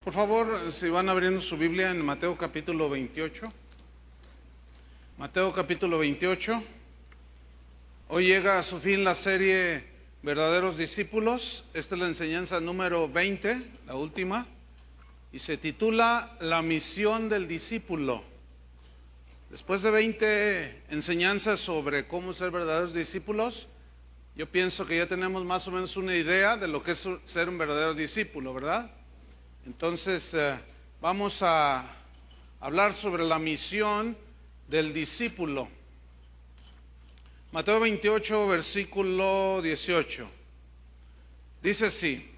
Por favor, si van abriendo su Biblia en Mateo capítulo 28. Mateo capítulo 28. Hoy llega a su fin la serie Verdaderos Discípulos. Esta es la enseñanza número 20, la última, y se titula La misión del discípulo. Después de 20 enseñanzas sobre cómo ser verdaderos discípulos, yo pienso que ya tenemos más o menos una idea de lo que es ser un verdadero discípulo, ¿verdad? Entonces, vamos a hablar sobre la misión del discípulo. Mateo 28, versículo 18. Dice así: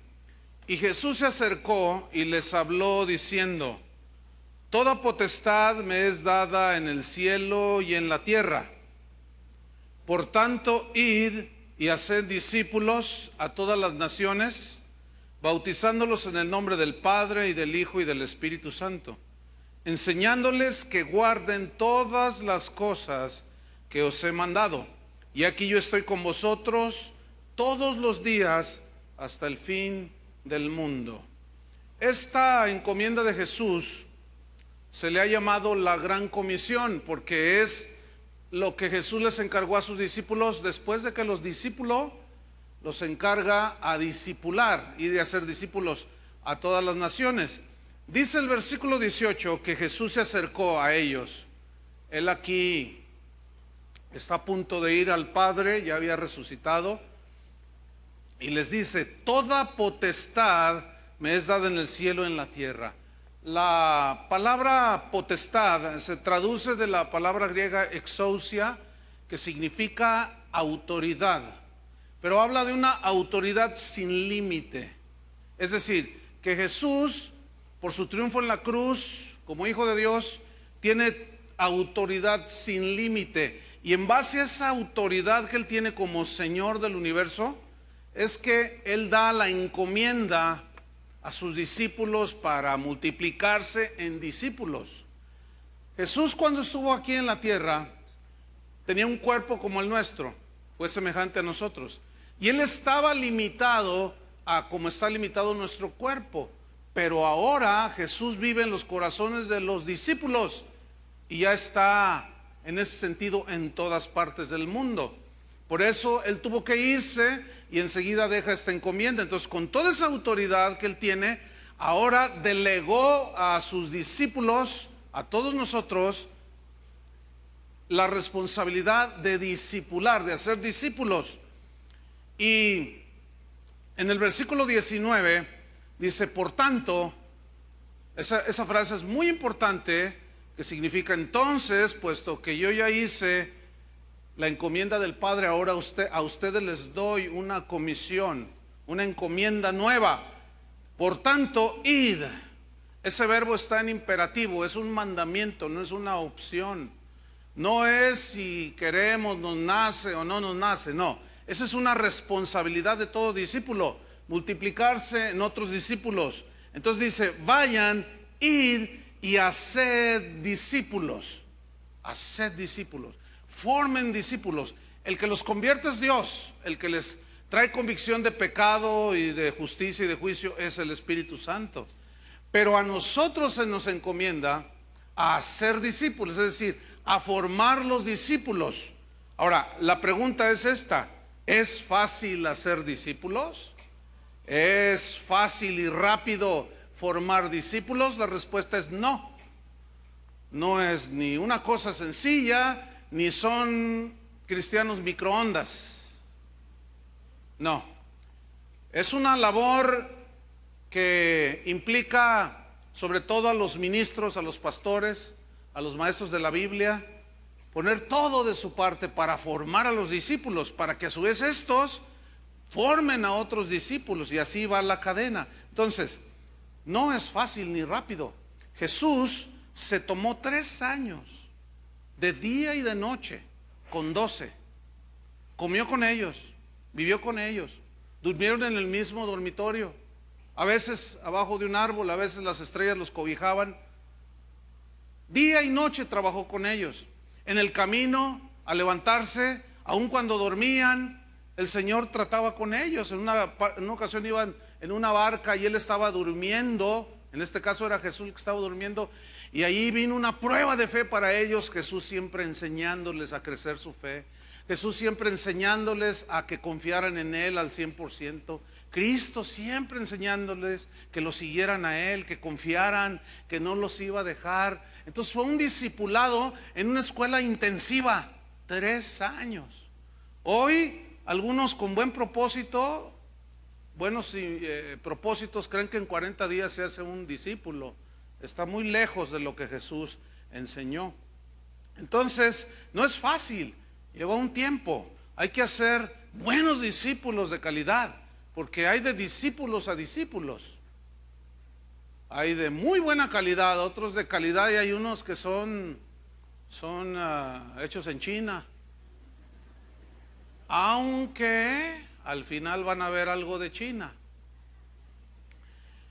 Y Jesús se acercó y les habló diciendo: Toda potestad me es dada en el cielo y en la tierra. Por tanto, id y haced discípulos a todas las naciones, bautizándolos en el nombre del Padre y del Hijo y del Espíritu Santo, enseñándoles que guarden todas las cosas que os he mandado. Y aquí yo estoy con vosotros todos los días hasta el fin del mundo. Esta encomienda de Jesús se le ha llamado la Gran Comisión, porque es lo que Jesús les encargó a sus discípulos después de que los discípulos los encarga a discipular y de hacer discípulos a todas las naciones. Dice el versículo 18 que Jesús se acercó a ellos. Él aquí está a punto de ir al Padre, ya había resucitado, y les dice: toda potestad me es dada en el cielo y en la tierra. La palabra potestad se traduce de la palabra griega exousia, que significa autoridad, pero habla de una autoridad sin límite. Es decir, que Jesús, por su triunfo en la cruz, como Hijo de Dios, tiene autoridad sin límite. Y en base a esa autoridad que Él tiene como Señor del universo, es que Él da la encomienda a sus discípulos para multiplicarse en discípulos. Jesús, cuando estuvo aquí en la tierra, tenía un cuerpo como el nuestro, fue semejante a nosotros, y Él estaba limitado a como está limitado nuestro cuerpo. Pero ahora Jesús vive en los corazones de los discípulos y ya está en ese sentido en todas partes del mundo. Por eso Él tuvo que irse y enseguida deja esta encomienda. Entonces, con toda esa autoridad que Él tiene, ahora delegó a sus discípulos, a todos nosotros, la responsabilidad de discipular, de hacer discípulos. Y en el versículo 19 dice: por tanto, esa frase es muy importante, que significa entonces, puesto que yo ya hice la encomienda del Padre, ahora a ustedes les doy una comisión, una encomienda nueva. Por tanto, id. Ese verbo está en imperativo, es un mandamiento, no es una opción. No es si queremos, nos nace o no nos nace, no. Esa es una responsabilidad de todo discípulo, multiplicarse en otros discípulos. Entonces dice: vayan, id y haced discípulos. Haced discípulos. Formen discípulos. El que los convierte es Dios. El que les trae convicción de pecado y de justicia y de juicio es el Espíritu Santo. Pero a nosotros se nos encomienda a hacer discípulos, es decir, a formar los discípulos. Ahora, la pregunta es esta: ¿es fácil hacer discípulos? ¿Es fácil y rápido formar discípulos? La respuesta es no. No es ni una cosa sencilla, ni son cristianos microondas. No. Es una labor que implica sobre todo a los ministros, a los pastores, a los maestros de la Biblia, poner todo de su parte para formar a los discípulos, para que a su vez estos formen a otros discípulos, y así va la cadena. Entonces, no es fácil ni rápido. Jesús se tomó 3 años, de día y de noche, con 12. Comió con ellos, vivió con ellos, durmieron en el mismo dormitorio, a veces abajo de un árbol, a veces las estrellas los cobijaban. Día y noche trabajó con ellos. En el camino, al levantarse, aun cuando dormían, el Señor trataba con ellos. En una ocasión iban en una barca y Él estaba durmiendo En este caso era Jesús el que estaba durmiendo, y ahí vino una prueba de fe para ellos. Jesús siempre enseñándoles a crecer su fe, Jesús siempre enseñándoles a que confiaran en Él al 100%, Cristo siempre enseñándoles que lo siguieran a Él, que confiaran, que no los iba a dejar. Entonces fue un discipulado en una escuela intensiva, 3 años. Hoy algunos con buen propósito, buenos propósitos, creen que en 40 días se hace un discípulo. Está muy lejos de lo que Jesús enseñó. Entonces no es fácil, lleva un tiempo. Hay que hacer buenos discípulos de calidad, porque hay de discípulos a discípulos. Hay de muy buena calidad, otros de calidad, y hay unos que son hechos en China, aunque al final van a ver algo de China.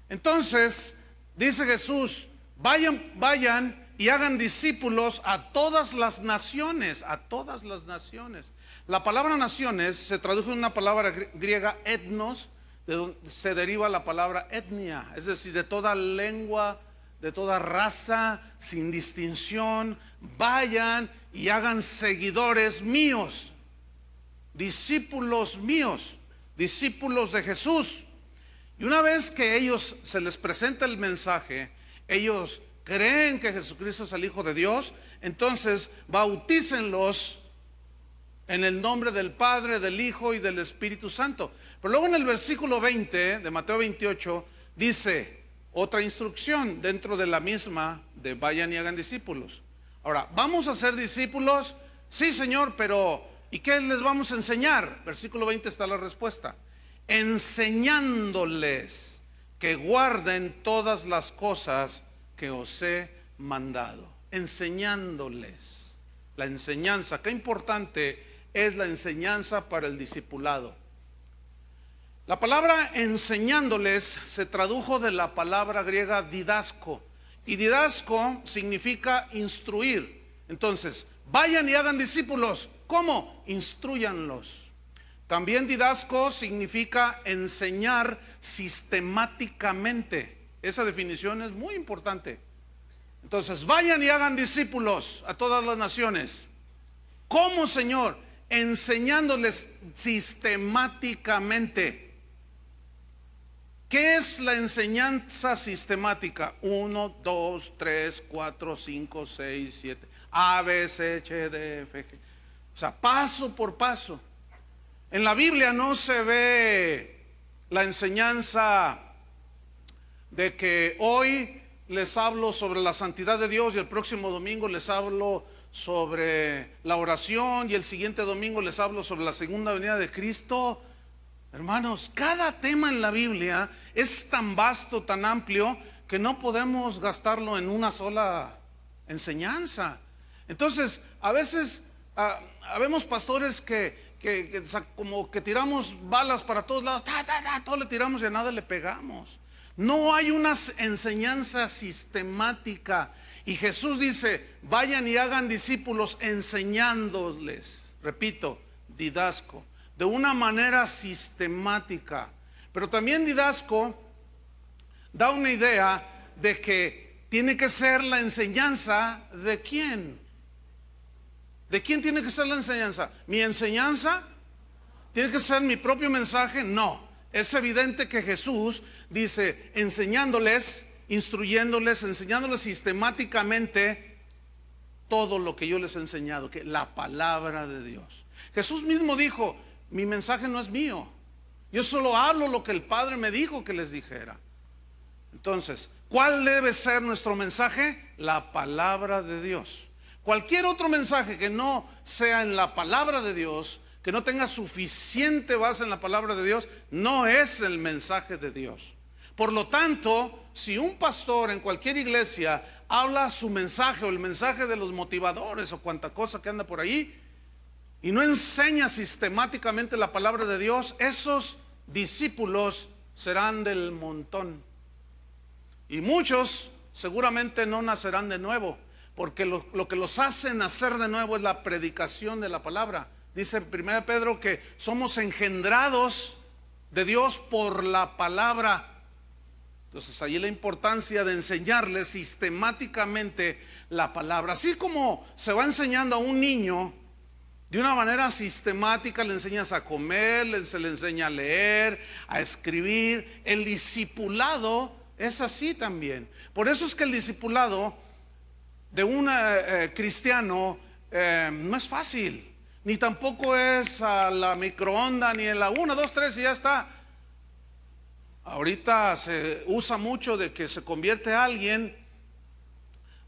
Entonces dice Jesús: vayan y hagan discípulos a todas las naciones, a todas las naciones. La palabra naciones se tradujo en una palabra griega, etnos, de donde se deriva la palabra etnia, es decir, de toda lengua, de toda raza, sin distinción. Vayan y hagan seguidores míos, discípulos míos, discípulos de Jesús. Y una vez que ellos se les presenta el mensaje, ellos creen que Jesucristo es el Hijo de Dios, entonces bautícenlos en el nombre del Padre, del Hijo y del Espíritu Santo. Pero luego en el versículo 20 de Mateo 28 dice otra instrucción dentro de la misma, de vayan y hagan discípulos. Ahora, ¿vamos a ser discípulos? Sí, Señor, pero ¿y qué les vamos a enseñar? Versículo 20 está la respuesta: enseñándoles que guarden todas las cosas que os he mandado. Enseñándoles. La enseñanza, qué importante es la enseñanza para el discipulado. La palabra enseñándoles se tradujo de la palabra griega didasco, y didasco significa instruir. Entonces, vayan y hagan discípulos. ¿Cómo? Instruyanlos. También didasco significa enseñar sistemáticamente. Esa definición es muy importante. Entonces, vayan y hagan discípulos a todas las naciones. ¿Cómo, Señor? Enseñándoles sistemáticamente. ¿Qué es la enseñanza sistemática? 1, 2, 3, 4, 5, 6, 7. A, B, C, H, D, F, G. O sea, paso por paso. En la Biblia no se ve la enseñanza de que hoy les hablo sobre la santidad de Dios y el próximo domingo les hablo sobre la oración y el siguiente domingo les hablo sobre la segunda venida de Cristo. Hermanos, cada tema en la Biblia es tan vasto, tan amplio, que no podemos gastarlo en una sola enseñanza. Entonces, a veces habemos pastores que como que tiramos balas para todos lados, todo le tiramos y a nada le pegamos. No hay una enseñanza sistemática. Y Jesús dice: vayan y hagan discípulos enseñándoles, repito, didasco, de una manera sistemática. Pero también didasco da una idea de que tiene que ser la enseñanza de quién. ¿De quién tiene que ser la enseñanza? ¿Mi enseñanza? ¿Tiene que ser mi propio mensaje? No. Es evidente que Jesús dice enseñándoles, instruyéndoles, enseñándoles sistemáticamente todo lo que yo les he enseñado, que la palabra de Dios. Jesús mismo dijo: mi mensaje no es mío, yo solo hablo lo que el Padre me dijo que les dijera. Entonces, ¿cuál debe ser nuestro mensaje? La palabra de Dios. Cualquier otro mensaje que no sea en la palabra de Dios, que no tenga suficiente base en la palabra de Dios, no es el mensaje de Dios. Por lo tanto, si un pastor en cualquier iglesia habla su mensaje o el mensaje de los motivadores o cuanta cosa que anda por ahí y no enseña sistemáticamente la palabra de Dios, esos discípulos serán del montón. Y muchos seguramente no nacerán de nuevo, porque lo que los hace nacer de nuevo es la predicación de la palabra. Dice 1 Pedro que somos engendrados de Dios por la palabra. Entonces ahí la importancia de enseñarles sistemáticamente la palabra. Así como se va enseñando a un niño de una manera sistemática, le enseñas a comer, se le enseña a leer, a escribir. El discipulado es así también. Por eso es que el discipulado de un cristiano no es fácil, ni tampoco es a la microonda, ni en la 1, 2, 3 y ya está. Ahorita se usa mucho de que se convierte a alguien,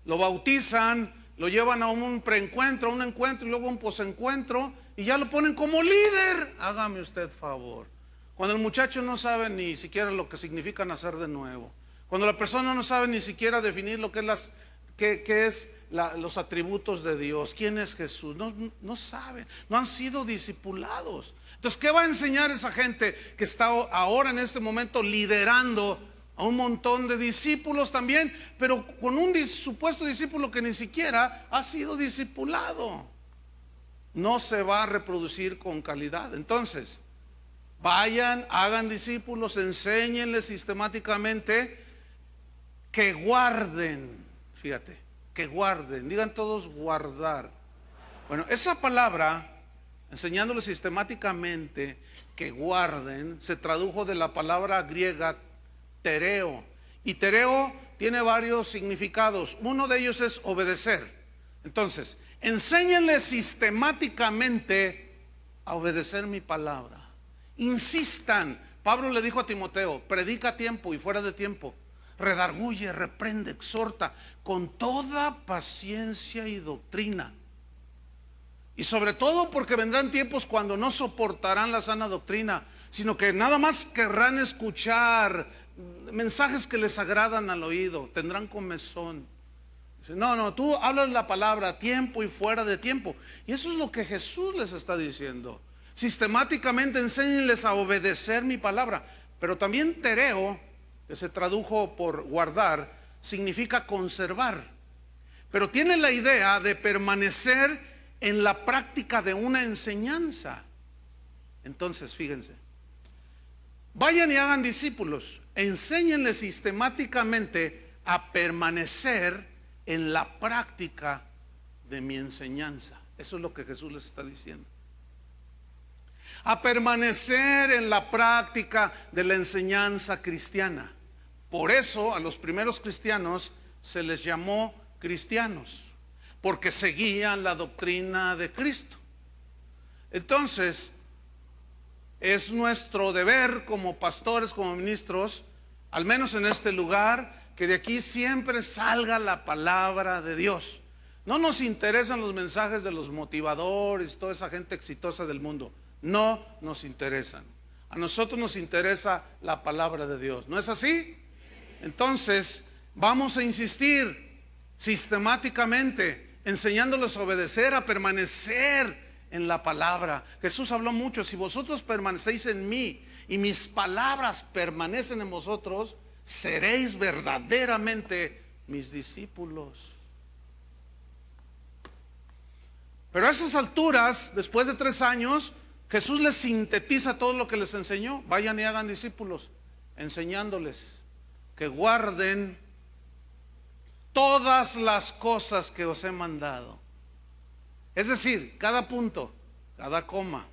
lo bautizan, lo llevan a un preencuentro, a un encuentro y luego a un posencuentro y ya lo ponen como líder. Hágame usted favor. Cuando el muchacho no sabe ni siquiera lo que significa nacer de nuevo. Cuando la persona no sabe ni siquiera definir lo que es los atributos de Dios. ¿Quién es Jesús? No saben, no han sido discipulados. Entonces, ¿qué va a enseñar esa gente que está ahora en este momento liderando a un montón de discípulos también, pero con un supuesto discípulo que ni siquiera ha sido discipulado? No se va a reproducir con calidad. Entonces, vayan, hagan discípulos, enséñenles sistemáticamente que guarden, fíjate, que guarden, digan todos guardar. Bueno, esa palabra, enseñándoles sistemáticamente que guarden, se tradujo de la palabra griega tereo. Y tereo tiene varios significados. Uno de ellos es obedecer. Entonces, enséñenles sistemáticamente a obedecer mi palabra. Insistan. Pablo le dijo a Timoteo: predica a tiempo y fuera de tiempo, redarguye, reprende, exhorta con toda paciencia y doctrina. Y sobre todo porque vendrán tiempos cuando no soportarán la sana doctrina, sino que nada más querrán escuchar mensajes que les agradan al oído, tendrán comezón. No, tú hablas la palabra a tiempo y fuera de tiempo. Y eso es lo que Jesús les está diciendo. Sistemáticamente enséñenles a obedecer mi palabra. Pero también tereo, que se tradujo por guardar, significa conservar. Pero tiene la idea de permanecer en la práctica de una enseñanza. Entonces, fíjense, vayan y hagan discípulos, enséñenles sistemáticamente a permanecer en la práctica de mi enseñanza. Eso es lo que Jesús les está diciendo. A permanecer en la práctica de la enseñanza cristiana. Por eso a los primeros cristianos se les llamó cristianos, porque seguían la doctrina de Cristo. Entonces, es nuestro deber como pastores, como ministros, al menos en este lugar, que de aquí siempre salga la palabra de Dios. No nos interesan los mensajes de los motivadores, toda esa gente exitosa del mundo. No nos interesan. A nosotros nos interesa la palabra de Dios. ¿No es así? Entonces, vamos a insistir sistemáticamente, enseñándoles a obedecer, a permanecer en la palabra. Jesús habló mucho: si vosotros permanecéis en mí y mis palabras permanecen en vosotros, seréis verdaderamente mis discípulos. Pero a esas alturas, después de 3 años, Jesús les sintetiza todo lo que les enseñó. Vayan y hagan discípulos, enseñándoles que guarden todas las cosas que os he mandado. Es decir, cada punto, cada coma,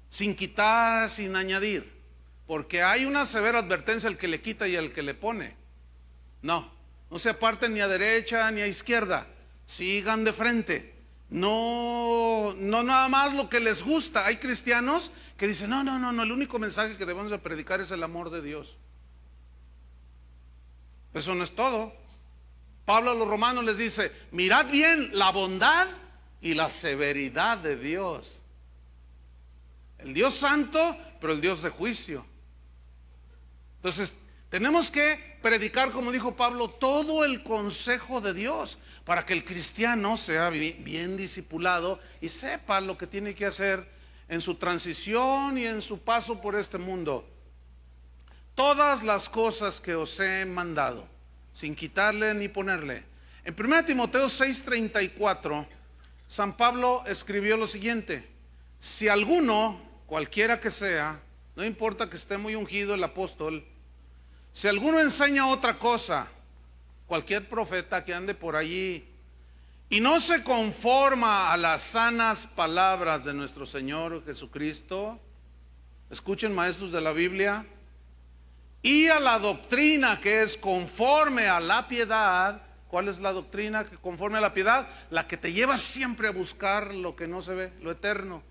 sin quitar, sin añadir, porque hay una severa advertencia al que le quita y al que le pone. No se aparten ni a derecha ni a izquierda, sigan de frente. No nada más lo que les gusta. Hay cristianos que dicen: no, el único mensaje que debemos de predicar es el amor de Dios. Eso no es todo. Pablo a los romanos les dice: mirad bien la bondad y la severidad de Dios. El Dios santo, pero el Dios de juicio. Entonces, tenemos que predicar, como dijo Pablo, todo el consejo de Dios, para que el cristiano sea bien discipulado y sepa lo que tiene que hacer en su transición y en su paso por este mundo. Todas las cosas que os he mandado, sin quitarle ni ponerle. En 1 Timoteo 6:34, San Pablo escribió lo siguiente: si alguno, cualquiera que sea, no importa que esté muy ungido el apóstol, Si alguno enseña otra cosa, cualquier profeta que ande por allí, y no se conforma a las sanas palabras de nuestro Señor Jesucristo, escuchen, maestros de la Biblia, y a la doctrina que es conforme a la piedad. ¿Cuál es la doctrina que conforme a la piedad? La que te lleva siempre a buscar lo que no se ve, lo eterno.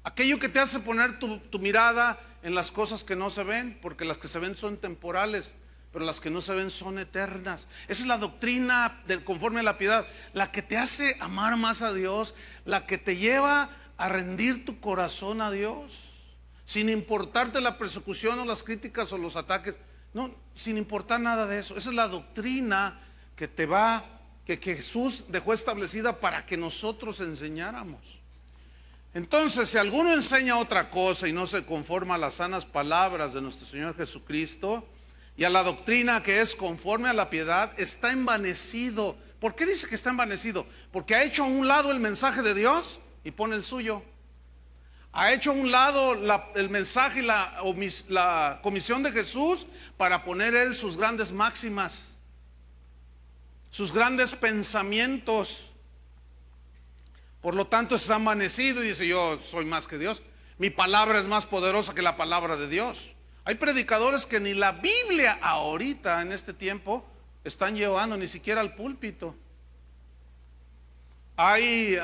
Aquello que te hace poner tu mirada en las cosas que no se ven, porque las que se ven son temporales, pero las que no se ven son eternas. Esa es la doctrina del conforme a la piedad, la que te hace amar más a Dios, la que te lleva a rendir tu corazón a Dios, sin importarte la persecución o las críticas o los ataques. No, sin importar nada de eso. Esa es la doctrina que que Jesús dejó establecida para que nosotros enseñáramos. Entonces, si alguno enseña otra cosa y no se conforma a las sanas palabras de nuestro Señor Jesucristo y a la doctrina que es conforme a la piedad, está envanecido. ¿Por qué dice que está envanecido? Porque ha hecho a un lado el mensaje de Dios y pone el suyo. Ha hecho a un lado el mensaje y la comisión de Jesús para poner él sus grandes máximas, sus grandes pensamientos. Por lo tanto está envanecido y dice: yo soy más que Dios, mi palabra es más poderosa que la palabra de Dios. Hay predicadores que ni la Biblia ahorita en este tiempo están llevando ni siquiera al púlpito. Hay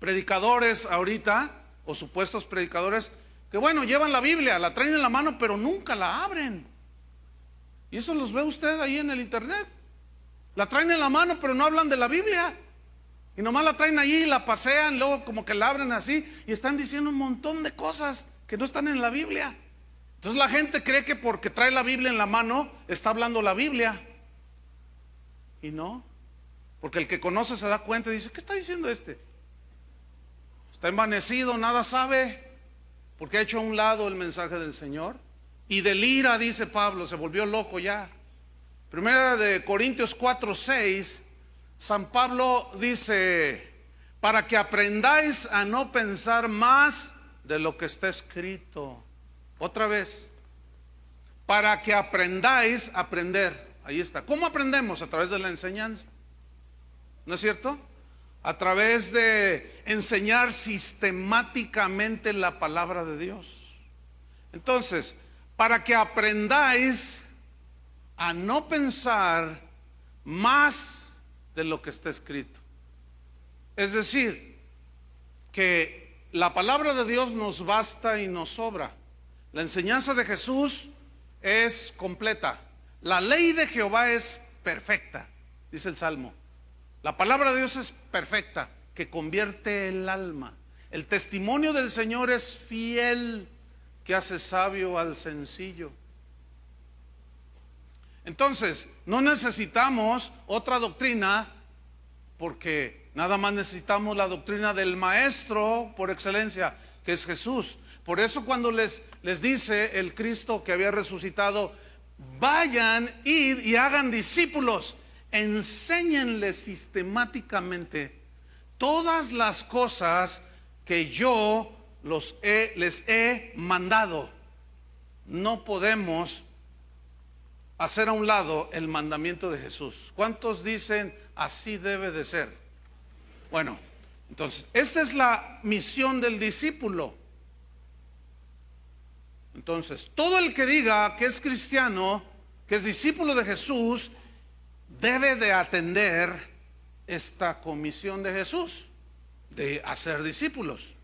predicadores ahorita, o supuestos predicadores, que bueno, llevan la Biblia, la traen en la mano, pero nunca la abren. Y eso los ve usted ahí en el internet. La traen en la mano, pero no hablan de la Biblia. Y nomás la traen allí y la pasean, luego como que la abren así y están diciendo un montón de cosas que no están en la Biblia. Entonces la gente cree que porque trae la Biblia en la mano está hablando la Biblia. Y no, porque el que conoce se da cuenta y dice: ¿qué está diciendo este? Está envanecido, nada sabe, porque ha hecho a un lado el mensaje del Señor. Y delira, dice Pablo, se volvió loco ya. Primera de Corintios 4:6, San Pablo dice: para que aprendáis a no pensar más de lo que está escrito. Otra vez, para que aprendáis a aprender. Ahí está. ¿Cómo aprendemos? A través de la enseñanza, ¿no es cierto? A través de enseñar sistemáticamente la palabra de Dios. Entonces, para que aprendáis a no pensar más de lo que está escrito. Es decir, que la palabra de Dios nos basta y nos sobra. La enseñanza de Jesús es completa. La ley de Jehová es perfecta, dice el Salmo. La palabra de Dios es perfecta, que convierte el alma. El testimonio del Señor es fiel, que hace sabio al sencillo. Entonces, no necesitamos otra doctrina, porque nada más necesitamos la doctrina del Maestro por excelencia, que es Jesús. Por eso cuando les dice el Cristo que había resucitado: vayan, id y hagan discípulos, enséñenles sistemáticamente todas las cosas que yo les he mandado. No podemos hacer a un lado el mandamiento de Jesús. ¿Cuántos dicen así debe de ser? Bueno, entonces esta es la misión del discípulo. Entonces, todo el que diga que es cristiano, que es discípulo de Jesús, debe de atender esta comisión de Jesús, de hacer discípulos.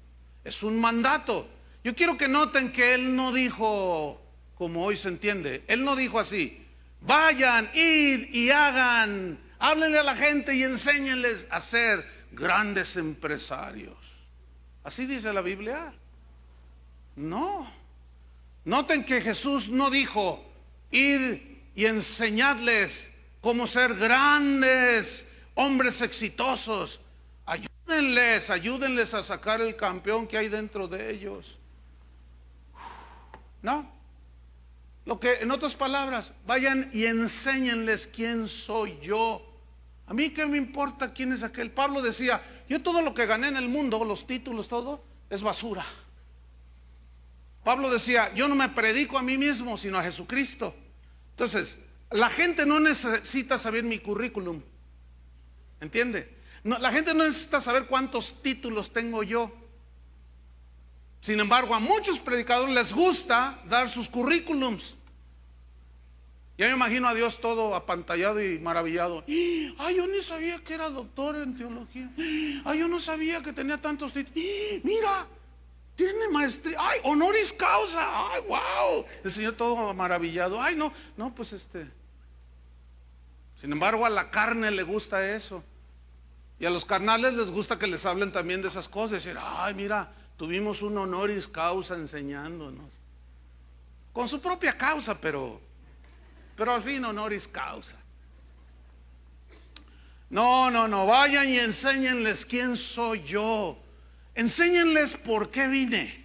Es un mandato. Yo quiero que noten que Él no dijo, como hoy se entiende, Él no dijo así: vayan, id y hagan, háblenle a la gente y enséñenles a ser grandes empresarios. ¿Así dice la Biblia? No. Noten que Jesús no dijo: id y enseñadles cómo ser grandes hombres exitosos. Ayúdenles a sacar el campeón que hay dentro de ellos. No. Lo que, en otras palabras, vayan y enséñenles quién soy yo. A mí qué me importa quién es aquel. Pablo decía: yo todo lo que gané en el mundo, los títulos, todo, es basura. Pablo decía, yo no me predico a mí mismo, sino a Jesucristo. Entonces, la gente no necesita saber mi currículum, ¿entiende? No, la gente no necesita saber cuántos títulos tengo yo. Sin embargo, a muchos predicadores les gusta dar sus currículums. Ya me imagino a Dios todo apantallado y maravillado. Ay, yo ni sabía que era doctor en teología. Ay, yo no sabía que tenía tantos títulos. Mira, tiene maestría. Ay, honoris causa. Ay, wow. El Señor todo maravillado. Ay, no, pues Sin embargo, a la carne le gusta eso. Y a los carnales les gusta que les hablen también de esas cosas. Decir, ay, mira, tuvimos un honoris causa enseñándonos. Con su propia causa, pero al fin honoris causa. No, vayan y enséñenles quién soy yo. Enséñenles por qué vine.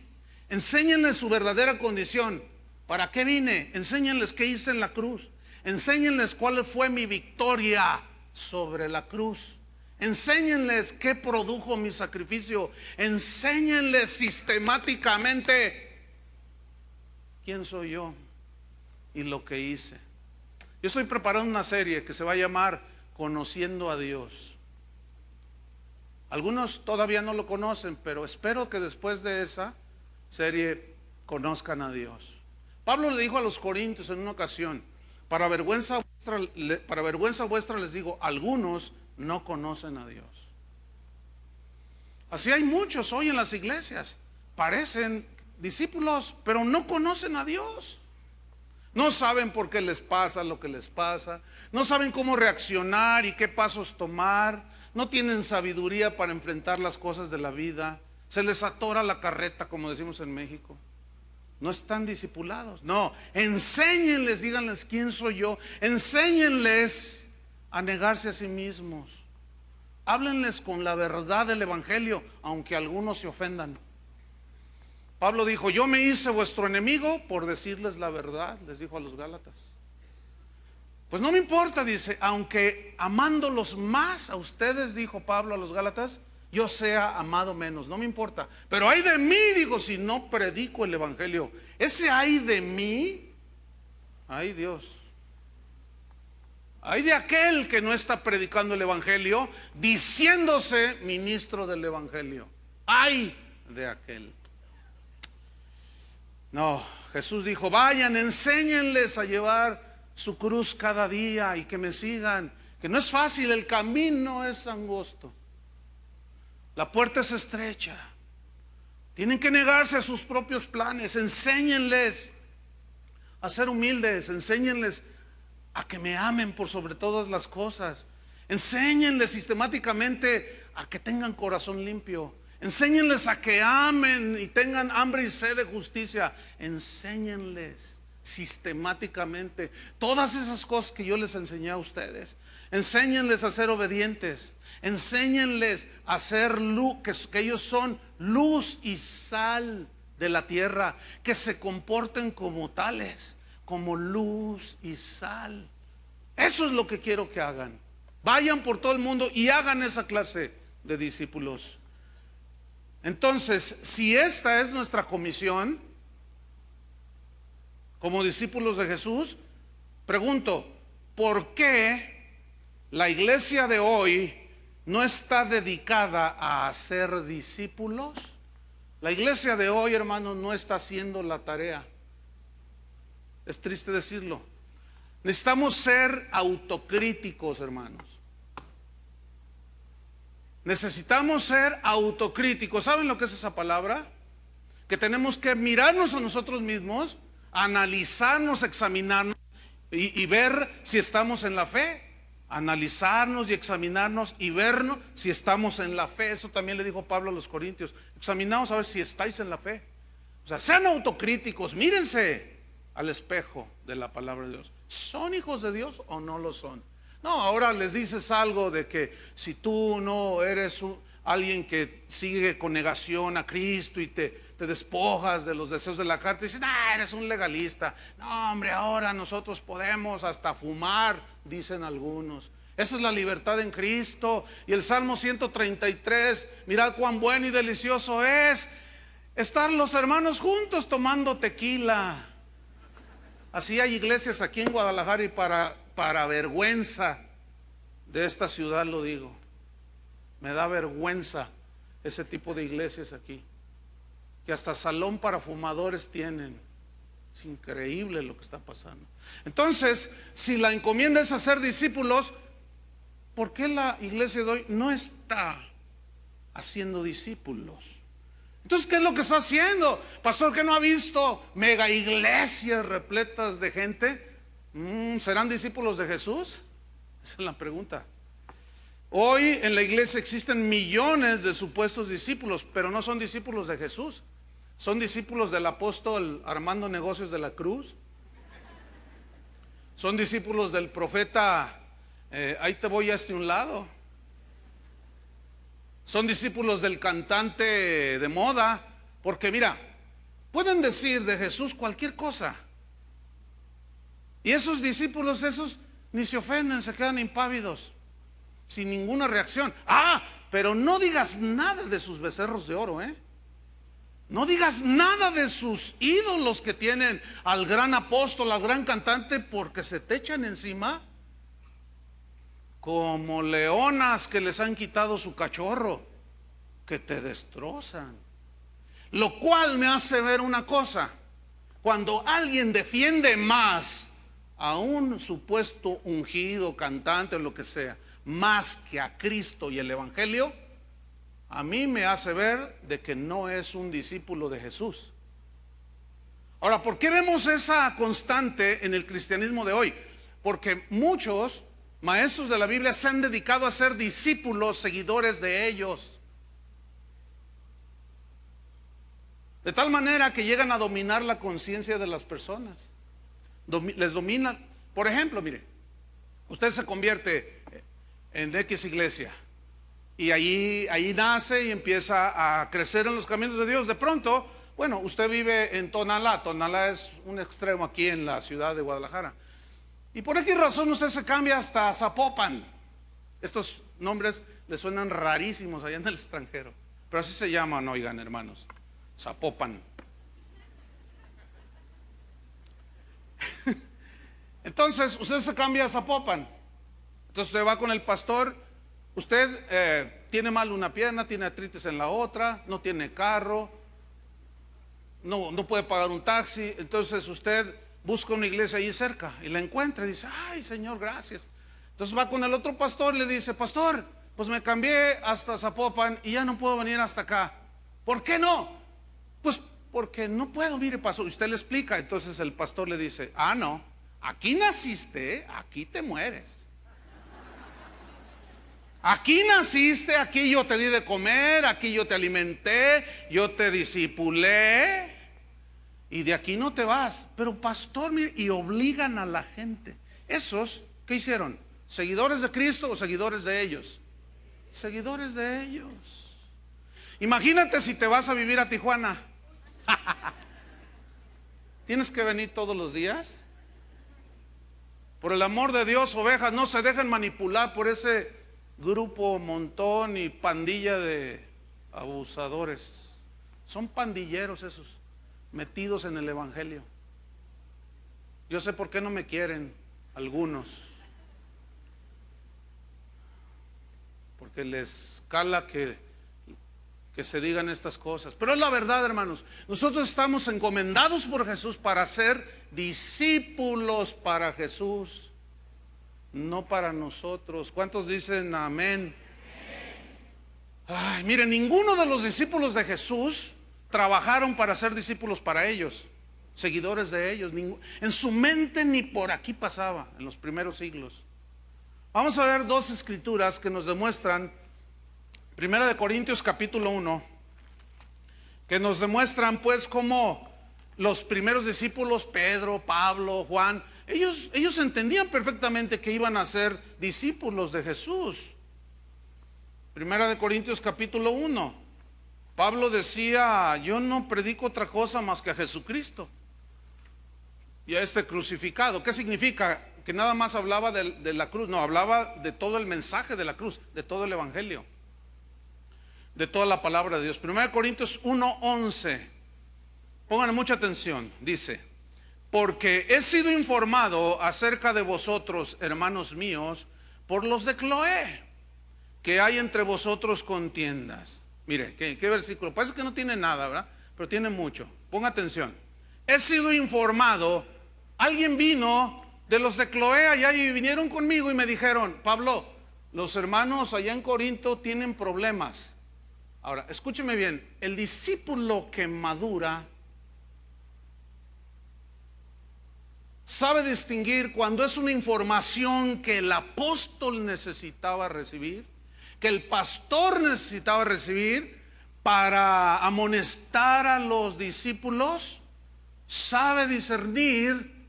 Enséñenles su verdadera condición. ¿Para qué vine? Enséñenles qué hice en la cruz. Enséñenles cuál fue mi victoria sobre la cruz. Enséñenles qué produjo mi sacrificio. Enséñenles sistemáticamente quién soy yo y lo que hice. Yo estoy preparando una serie que se va a llamar Conociendo a Dios. Algunos todavía no lo conocen, pero espero que después de esa serie conozcan a Dios. Pablo le dijo a los corintios en una ocasión, para vergüenza vuestra les digo, algunos no conocen a Dios. Así hay muchos hoy en las iglesias, parecen discípulos, pero no conocen a Dios. No saben por qué les pasa lo que les pasa, no saben cómo reaccionar y qué pasos tomar, no tienen sabiduría para enfrentar las cosas de la vida, se les atora la carreta, como decimos en México. No están discipulados. No, enséñenles, díganles quién soy yo, enséñenles a negarse a sí mismos. Háblenles con la verdad del evangelio, aunque algunos se ofendan. Pablo dijo, yo me hice vuestro enemigo por decirles la verdad, les dijo a los Gálatas. Pues no me importa, dice, aunque amándolos más a ustedes, dijo Pablo a los Gálatas, yo sea amado menos, no me importa. Pero ay de mí, digo, si no predico el evangelio. Ese ay de mí, ay Dios, ay de aquel que no está predicando el evangelio, diciéndose ministro del evangelio. Ay de aquel. No, Jesús dijo, vayan, enséñenles a llevar su cruz cada día y que me sigan, que no es fácil, el camino es angosto, la puerta es estrecha, tienen que negarse a sus propios planes. Enséñenles a ser humildes, enséñenles a que me amen por sobre todas las cosas, enséñenles sistemáticamente a que tengan corazón limpio. Enséñenles a que amen y tengan hambre y sed de justicia. Enséñenles sistemáticamente todas esas cosas que yo les enseñé a ustedes. Enséñenles a ser obedientes. Enséñenles a ser luz, que ellos son luz y sal de la tierra, que se comporten como tales, como luz y sal. Eso es lo que quiero que hagan. Vayan por todo el mundo y hagan esa clase de discípulos. Entonces, si esta es nuestra comisión como discípulos de Jesús, pregunto, ¿por qué la iglesia de hoy no está dedicada a hacer discípulos? La iglesia de hoy, hermanos, no está haciendo la tarea. Es triste decirlo. Necesitamos ser autocríticos, hermanos. Necesitamos ser autocríticos. ¿Saben lo que es esa palabra? Que tenemos que mirarnos a nosotros mismos, analizarnos, examinarnos y ver si estamos en la fe. Analizarnos y examinarnos y vernos si estamos en la fe. Eso también le dijo Pablo a los corintios. Examinaos a ver si estáis en la fe. O sea, sean autocríticos, mírense al espejo de la palabra de Dios. ¿Son hijos de Dios o no lo son? No, ahora les dices algo de que si tú no eres alguien que sigue con negación a Cristo y te despojas de los deseos de la carne, dicen, eres un legalista. No, hombre, ahora nosotros podemos hasta fumar, dicen algunos. Esa es la libertad en Cristo. Y el Salmo 133, mirad cuán bueno y delicioso es estar los hermanos juntos tomando tequila. Así hay iglesias aquí en Guadalajara, y para vergüenza de esta ciudad lo digo. Me da vergüenza ese tipo de iglesias aquí, que hasta salón para fumadores tienen. Es increíble lo que está pasando. Entonces, si la encomienda es hacer discípulos, ¿por qué la iglesia de hoy no está haciendo discípulos? Entonces, ¿qué es lo que está haciendo? Pastor, ¿que no ha visto mega iglesias repletas de gente? ¿Serán discípulos de Jesús? Esa es la pregunta. Hoy en la iglesia existen millones de supuestos discípulos, pero no son discípulos de Jesús. Son discípulos del apóstol Armando Negocios de la Cruz. Son discípulos del profeta, ahí te voy hasta un lado. Son discípulos del cantante de moda. Porque mira, pueden decir de Jesús cualquier cosa, y esos discípulos, esos ni se ofenden, se quedan impávidos, sin ninguna reacción. Pero no digas nada de sus becerros de oro, no digas nada de sus ídolos que tienen, al gran apóstol, al gran cantante, porque se te echan encima como leonas que les han quitado su cachorro, que te destrozan. Lo cual me hace ver una cosa: cuando alguien defiende más a un supuesto ungido, cantante o lo que sea, más que a Cristo y el Evangelio, a mí me hace ver de que no es un discípulo de Jesús. Ahora, ¿por qué vemos esa constante en el cristianismo de hoy? Porque muchos maestros de la Biblia se han dedicado a ser discípulos, seguidores de ellos, de tal manera que llegan a dominar la conciencia de las personas. Les dominan. Por ejemplo, mire, usted se convierte en X iglesia, y ahí nace y empieza a crecer en los caminos de Dios. De pronto, bueno, usted vive en Tonalá. Tonalá es un extremo aquí en la ciudad de Guadalajara, y por X razón usted se cambia hasta Zapopan. Estos nombres le suenan rarísimos allá en el extranjero, pero así se llaman, oigan hermanos, Zapopan. Entonces usted se cambia a Zapopan. Entonces usted va con el pastor. Usted tiene mal una pierna, tiene artritis en la otra, no tiene carro, no puede pagar un taxi. Entonces usted busca una iglesia ahí cerca y la encuentra y dice: ay, Señor, gracias. Entonces va con el otro pastor y le dice: pastor, pues me cambié hasta Zapopan y ya no puedo venir hasta acá. ¿Por qué no? Pues porque no puedo, mire, pastor. Y usted le explica. Entonces el pastor le dice: no, aquí naciste, aquí te mueres. Aquí naciste, aquí yo te di de comer, aquí yo te alimenté, yo te discipulé, y de aquí no te vas. Pero pastor, mire, y obligan a la gente. ¿Esos qué hicieron? ¿Seguidores de Cristo o seguidores de ellos? Seguidores de ellos. Imagínate si te vas a vivir a Tijuana. ¿Tienes que venir todos los días? Por el amor de Dios, ovejas, no se dejen manipular por ese grupo, montón y pandilla de abusadores. Son pandilleros esos, metidos en el evangelio. Yo sé por qué no me quieren algunos, porque les cala que se digan estas cosas. Pero es la verdad, hermanos. Nosotros estamos encomendados por Jesús para ser discípulos para Jesús, no para nosotros. ¿Cuántos dicen amén? Ay, miren, ninguno de los discípulos de Jesús trabajaron para ser discípulos para ellos, seguidores de ellos. En su mente ni por aquí pasaba en los primeros siglos. Vamos a ver dos escrituras que nos demuestran. Primera de Corintios capítulo 1, que nos demuestran pues cómo los primeros discípulos, Pedro, Pablo, Juan, ellos entendían perfectamente que iban a ser discípulos de Jesús. Primera de Corintios capítulo 1, Pablo decía: yo no predico otra cosa más que a Jesucristo y a este crucificado. ¿Qué significa? Que nada más hablaba de la cruz. No, hablaba de todo el mensaje de la cruz, de todo el evangelio. de toda la palabra de Dios. 1 Corintios 1:11. Pongan mucha atención. Dice: porque he sido informado acerca de vosotros, hermanos míos, por los de Cloé, que hay entre vosotros contiendas. Mire, ¿qué versículo? Parece que no tiene nada, ¿verdad? Pero tiene mucho. Ponga atención. He sido informado. Alguien vino de los de Cloé allá y vinieron conmigo y me dijeron: Pablo, los hermanos allá en Corinto tienen problemas. Ahora, escúcheme bien. El discípulo que madura sabe distinguir cuando es una información que el apóstol necesitaba recibir, que el pastor necesitaba recibir para amonestar a los discípulos. Sabe discernir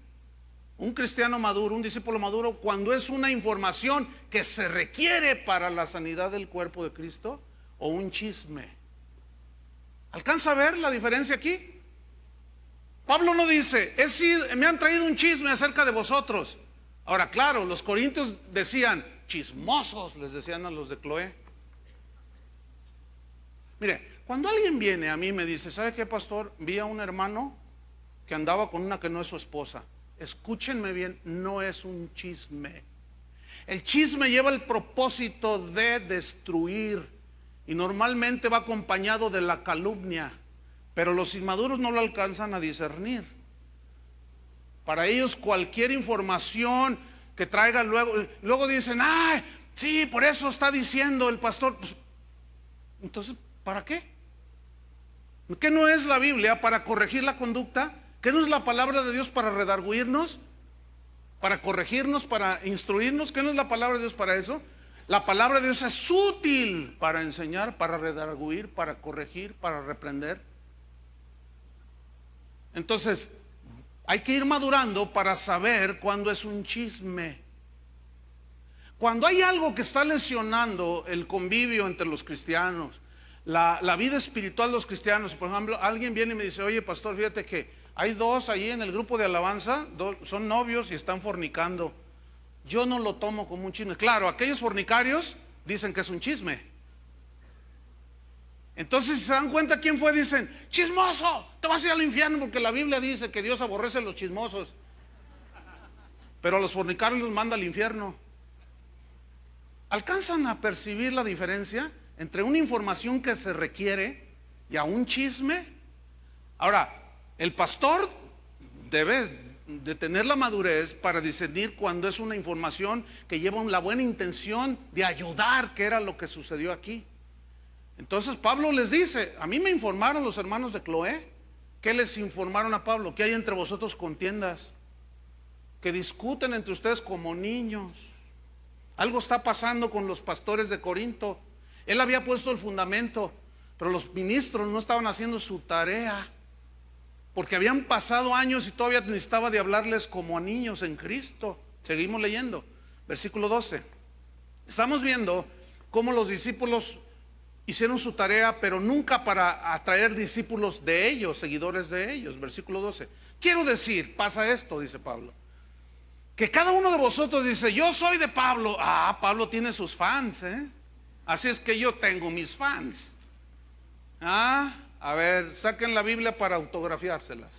un cristiano maduro, un discípulo maduro, cuando es una información que se requiere para la sanidad del cuerpo de Cristo o un chisme. ¿Alcanza a ver la diferencia aquí? Pablo no dice: me han traído un chisme acerca de vosotros. Ahora, claro, los corintios decían chismosos, les decían a los de Cloé. Mire, cuando alguien viene a mí y me dice: ¿sabe qué, pastor? Vi a un hermano que andaba con una que no es su esposa. Escúchenme bien, no es un chisme. El chisme lleva el propósito de destruir y normalmente va acompañado de la calumnia, pero los inmaduros no lo alcanzan a discernir. Para ellos cualquier información que traiga luego dicen: ¡ay, sí, por eso está diciendo el pastor! Pues, entonces, ¿para qué? ¿Qué no es la Biblia para corregir la conducta? ¿Qué no es la palabra de Dios para redarguirnos? ¿Para corregirnos? ¿Para instruirnos? ¿Qué no es la palabra de Dios para eso? La palabra de Dios es útil para enseñar, para redarguir, para corregir, para reprender. Entonces, hay que ir madurando para saber cuándo es un chisme. Cuando hay algo que está lesionando el convivio entre los cristianos, la vida espiritual de los cristianos. Por ejemplo, alguien viene y me dice: oye, pastor, fíjate que hay dos ahí en el grupo de alabanza, son novios y están fornicando. Yo no lo tomo como un chisme. Claro, aquellos fornicarios dicen que es un chisme. Entonces, si se dan cuenta quién fue, dicen: chismoso, te vas a ir al infierno, porque la Biblia dice que Dios aborrece a los chismosos, pero a los fornicarios los manda al infierno. ¿Alcanzan a percibir la diferencia entre una información que se requiere y a un chisme? Ahora, el pastor debe de tener la madurez para discernir cuando es una información que lleva la buena intención de ayudar, que era lo que sucedió aquí. Entonces Pablo les dice: a mí me informaron los hermanos de Cloé. ¿Qué les informaron a Pablo? Que hay entre vosotros contiendas, que discuten entre ustedes como niños. Algo está pasando con los pastores de Corinto. Él había puesto el fundamento, pero los ministros no estaban haciendo su tarea, porque habían pasado años y todavía necesitaba de hablarles como a niños en Cristo. Seguimos leyendo, versículo 12. Estamos viendo cómo los discípulos hicieron su tarea, pero nunca para atraer discípulos de ellos, seguidores de ellos. Versículo 12. Quiero decir, pasa esto, dice Pablo, que cada uno de vosotros dice: yo soy de Pablo. Ah, Pablo tiene sus fans, así es que yo tengo mis fans. A ver, saquen la Biblia para autografiárselas.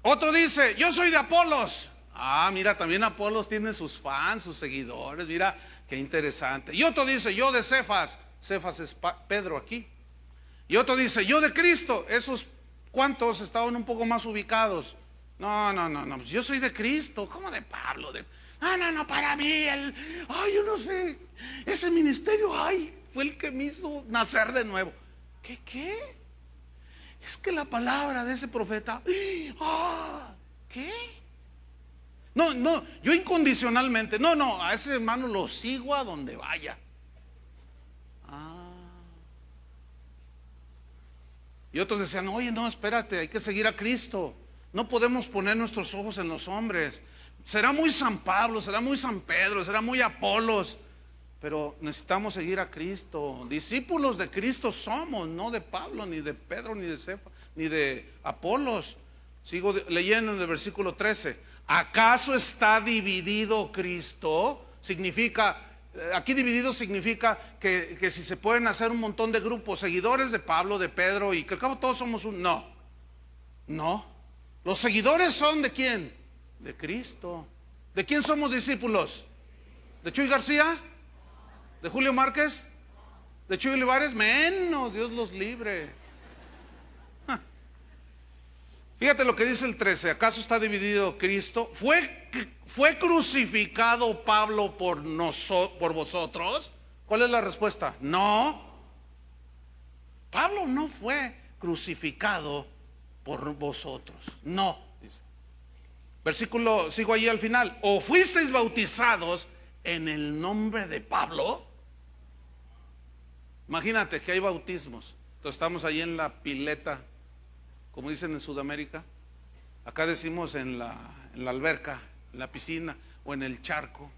Otro dice: yo soy de Apolos. Ah, mira, también Apolos tiene sus fans, sus seguidores. Mira, qué interesante. Y otro dice: yo de Cefas. Cefas es Pedro aquí. Y otro dice: yo de Cristo. Esos cuantos estaban un poco más ubicados. No, yo soy de Cristo. ¿Cómo de Pablo? No, para mí yo no sé, ese ministerio, fue el que me hizo nacer de nuevo. ¿Qué? Es que la palabra de ese profeta, ¿qué? No, yo incondicionalmente, a ese hermano lo sigo a donde vaya. Y otros decían: oye, no, espérate, hay que seguir a Cristo. No podemos poner nuestros ojos en los hombres. Será muy San Pablo, será muy San Pedro, será muy Apolos, pero necesitamos seguir a Cristo. Discípulos de Cristo somos, no de Pablo, ni de Pedro, ni de Cefas, ni de Apolos. Sigo leyendo en el versículo 13. ¿Acaso está dividido Cristo? Significa, Aquí dividido significa que si se pueden hacer un montón de grupos, seguidores de Pablo, de Pedro, y que al cabo todos somos un... No, no. Los seguidores son ¿de quién? De Cristo. ¿De quién somos discípulos? ¿De Chuy García? ¿De Julio Márquez? ¿De Chuy Olivares? Menos, Dios los libre. Fíjate lo que dice el 13. ¿Acaso está dividido Cristo? ¿Fue crucificado Pablo por vosotros? ¿Cuál es la respuesta? No. Pablo no fue crucificado por vosotros. No, dice. Versículo, sigo allí al final. ¿O fuisteis bautizados en el nombre de Pablo? Imagínate que hay bautismos. Entonces estamos ahí en la pileta, como dicen en Sudamérica. Acá decimos en la alberca, en la piscina, o en el charco,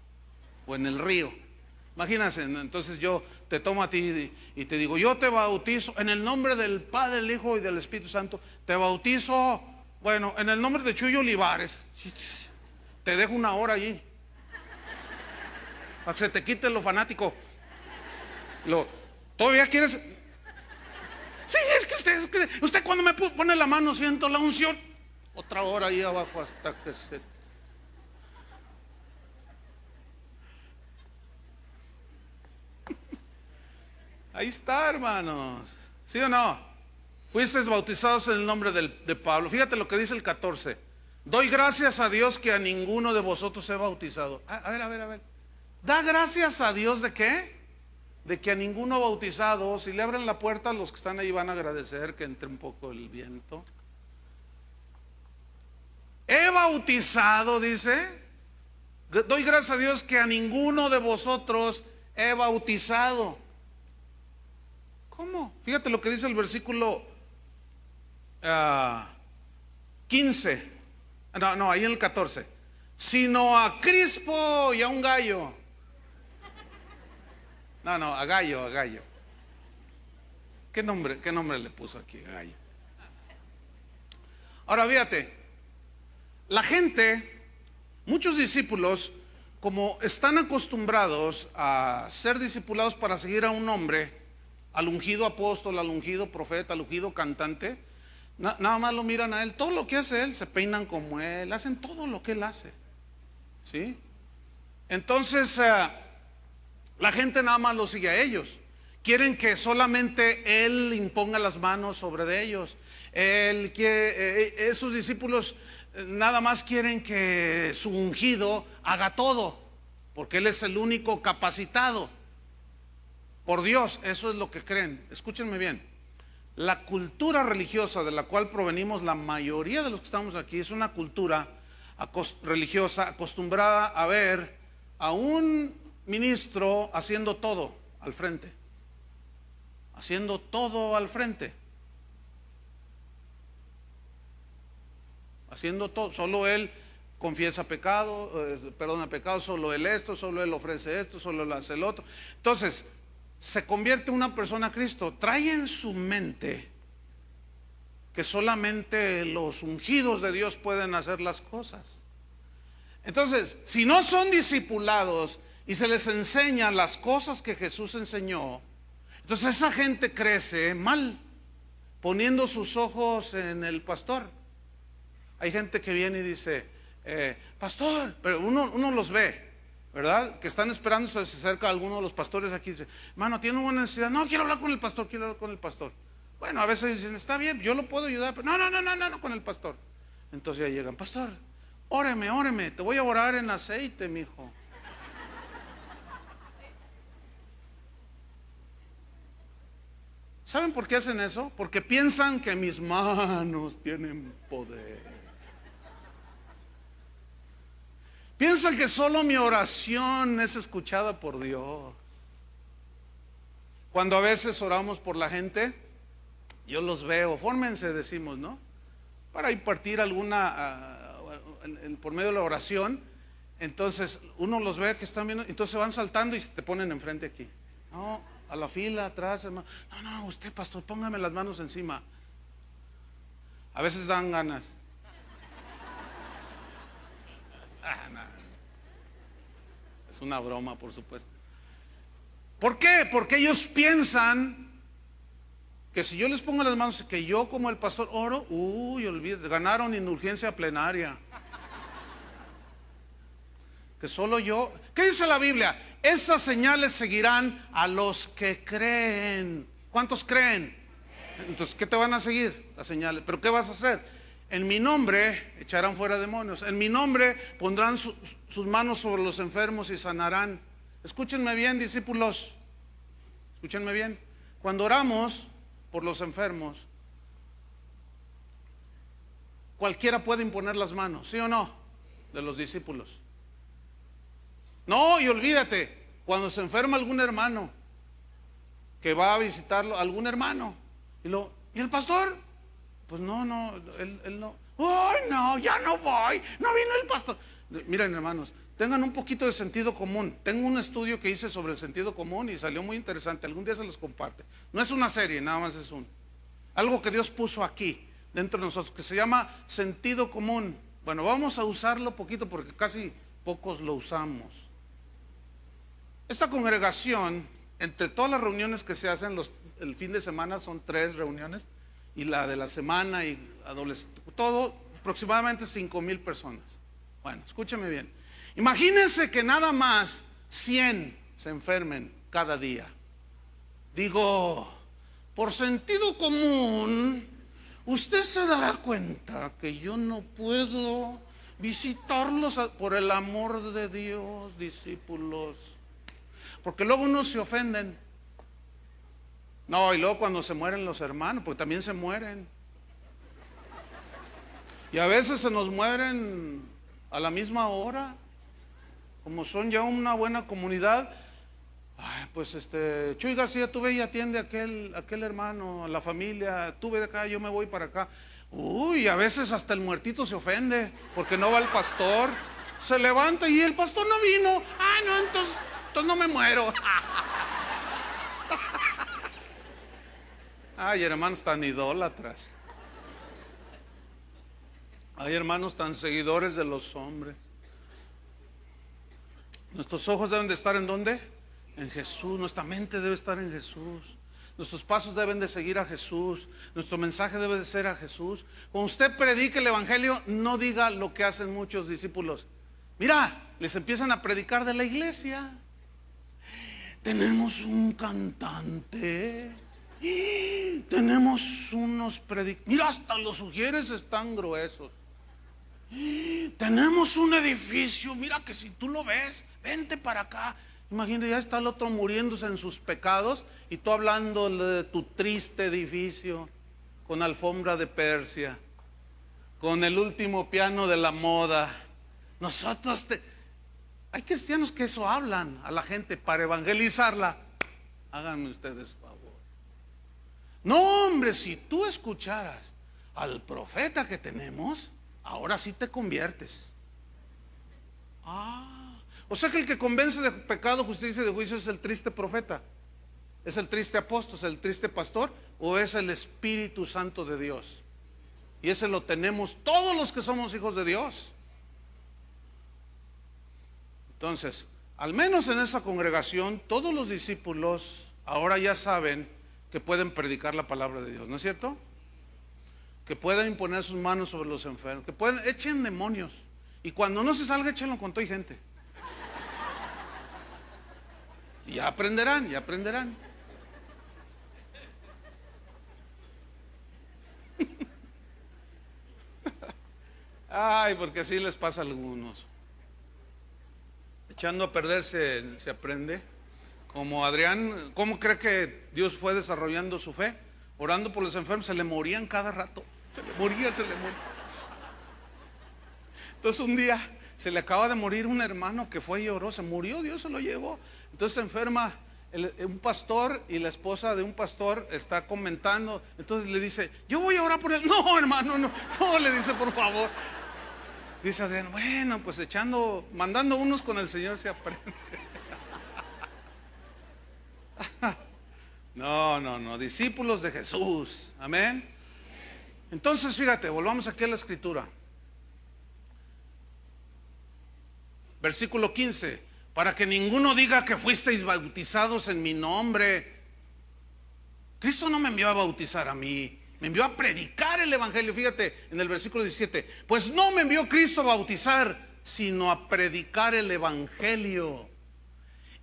o en el río. Imagínense, entonces yo te tomo a ti y te digo, yo te bautizo en el nombre del Padre, el Hijo y del Espíritu Santo. Te bautizo, bueno, en el nombre de Chuy Olivares. Te dejo una hora allí, para que se te quite lo fanático. ¿Todavía quieres? Sí, es que usted cuando me pone la mano siento la unción. Otra hora ahí abajo hasta que se... Ahí está, hermanos. ¿Sí o no? Fuisteis bautizados en el nombre de Pablo. Fíjate lo que dice el 14. Doy gracias a Dios que a ninguno de vosotros he bautizado. A ver. ¿Da gracias a Dios de qué? De que a ninguno bautizado. Si le abren la puerta, los que están ahí van a agradecer que entre un poco el viento. He bautizado, dice. Doy gracias a Dios que a ninguno de vosotros he bautizado. ¿Cómo? Fíjate lo que dice el versículo 15. No, ahí en el 14. Sino a Crispo y a un gallo. No, a Gallo. ¿Qué nombre le puso aquí a Gallo? Ahora fíjate, la gente, muchos discípulos, como están acostumbrados a ser discipulados para seguir a un hombre, al ungido apóstol, al ungido profeta, al ungido cantante, nada más lo miran a él, todo lo que hace él, se peinan como él, hacen todo lo que él hace, ¿sí? Entonces, la gente nada más lo sigue a ellos. Quieren que solamente él imponga las manos sobre de ellos. Esos discípulos nada más quieren que su ungido haga todo, porque él es el único capacitado por Dios. Eso es lo que creen. Escúchenme bien. La cultura religiosa de la cual provenimos la mayoría de los que estamos aquí es una cultura religiosa acostumbrada a ver a un ministro haciendo todo al frente. Haciendo todo al frente. Haciendo todo. Solo él confiesa pecado, perdona pecado, solo él esto, solo él ofrece esto, solo él hace el otro. Entonces, se convierte una persona a Cristo. Trae en su mente que solamente los ungidos de Dios pueden hacer las cosas. Entonces, si no son discipulados y se les enseña las cosas que Jesús enseñó, entonces esa gente crece mal, poniendo sus ojos en el pastor. Hay gente que viene y dice, pastor, pero uno los ve, ¿verdad? Que están esperando, se acerca a alguno de los pastores aquí y dice, hermano, ¿tiene una necesidad? No, quiero hablar con el pastor, quiero hablar con el pastor. Bueno, a veces dicen, está bien, yo lo puedo ayudar, pero no, con el pastor. Entonces ya llegan, pastor, óreme, te voy a orar en aceite, mijo. ¿Saben por qué hacen eso? Porque piensan que mis manos tienen poder. Piensan que solo mi oración es escuchada por Dios. Cuando a veces oramos por la gente, yo los veo, fórmense, decimos, ¿no? Para impartir alguna, por medio de la oración. Entonces uno los ve que están viendo, entonces van saltando y te ponen enfrente aquí. No, a la fila, atrás, hermano. No, usted, pastor, póngame las manos encima. A veces dan ganas. No. Es una broma, por supuesto. ¿Por qué? Porque ellos piensan que si yo les pongo las manos, que yo como el pastor oro, olvídate, ganaron indulgencia plenaria. Que solo yo. ¿Qué dice la Biblia? Esas señales seguirán a los que creen. ¿Cuántos creen? Entonces, ¿qué te van a seguir? Las señales. ¿Pero qué vas a hacer? En mi nombre echarán fuera demonios. En mi nombre pondrán sus manos sobre los enfermos y sanarán. Escúchenme bien, discípulos. Escúchenme bien. Cuando oramos por los enfermos, cualquiera puede imponer las manos, ¿sí o no? De los discípulos. No, y olvídate, cuando se enferma algún hermano que va a visitarlo, algún hermano, ¿y el pastor? Pues no, él no. ¡Ay, no, ya no voy! No vino el pastor. Miren, hermanos, tengan un poquito de sentido común. Tengo un estudio que hice sobre el sentido común y salió muy interesante. Algún día se los comparte. No es una serie, nada más es algo que Dios puso aquí, dentro de nosotros, que se llama sentido común. Bueno, vamos a usarlo poquito porque casi pocos lo usamos. Esta congregación, entre todas las reuniones que se hacen el fin de semana, son 3 reuniones, y la de la semana y todo aproximadamente 5,000 personas. Bueno, escúcheme bien. Imagínense que nada más 100 se enfermen cada día. Digo, por sentido común, usted se dará cuenta que yo no puedo visitarlos por el amor de Dios, discípulos. Porque luego unos se ofenden. No, y luego cuando se mueren los hermanos, porque también se mueren. Y a veces se nos mueren a la misma hora. Como son ya una buena comunidad. Ay, pues Chuy García, tú ve y atiende a aquel hermano, a la familia. Tú ve de acá, yo me voy para acá. A veces hasta el muertito se ofende porque no va el pastor. Se levanta y el pastor no vino. Ay, no, entonces no me muero. Ay, hermanos tan idólatras. Hay hermanos tan seguidores de los hombres. Nuestros ojos deben de estar ¿en dónde? En Jesús. Nuestra mente debe estar en Jesús. Nuestros pasos deben de seguir a Jesús. Nuestro mensaje debe de ser a Jesús. Cuando usted predique el evangelio, no diga lo que hacen muchos discípulos. Mira, les empiezan a predicar de la iglesia. Tenemos un cantante. Tenemos unos predicadores. Mira, hasta los ujieres están gruesos. Tenemos un edificio. Mira que si tú lo ves, vente para acá. Imagínate, ya está el otro muriéndose en sus pecados y tú hablando de tu triste edificio con alfombra de Persia, con el último piano de la moda. Hay cristianos que eso hablan a la gente para evangelizarla. Háganme ustedes favor. No, hombre, si tú escucharas al profeta que tenemos, ahora sí te conviertes. O sea que el que convence de pecado, justicia y de juicio es el triste profeta, es el triste apóstol, es el triste pastor, o es el Espíritu Santo de Dios. Y ese lo tenemos todos los que somos hijos de Dios. Entonces, al menos en esa congregación, todos los discípulos ahora ya saben que pueden predicar la palabra de Dios, ¿no es cierto? Que pueden imponer sus manos sobre los enfermos, que echen demonios. Y cuando no se salga, échenlo con toda gente. Y ya aprenderán, ya aprenderán. Ay, porque así les pasa a algunos. Echando a perder se aprende. Como Adrián, ¿cómo cree que Dios fue desarrollando su fe? Orando por los enfermos, se le morían cada rato. Se le morían. Entonces un día se le acaba de morir un hermano que fue y oró, se murió, Dios se lo llevó. Entonces se enferma un pastor y la esposa de un pastor está comentando. Entonces le dice, yo voy a orar por él. No, hermano, no, le dice, por favor. Dice Adrián, bueno, pues mandando unos con el Señor se aprende. No, discípulos de Jesús, amén. Entonces fíjate, volvamos aquí a la escritura. Versículo 15. para que ninguno diga que fuisteis bautizados en mi nombre. Cristo no me envió a bautizar a mí, me envió a predicar el evangelio. Fíjate en el versículo 17, pues no me envió Cristo a bautizar, sino a predicar el evangelio.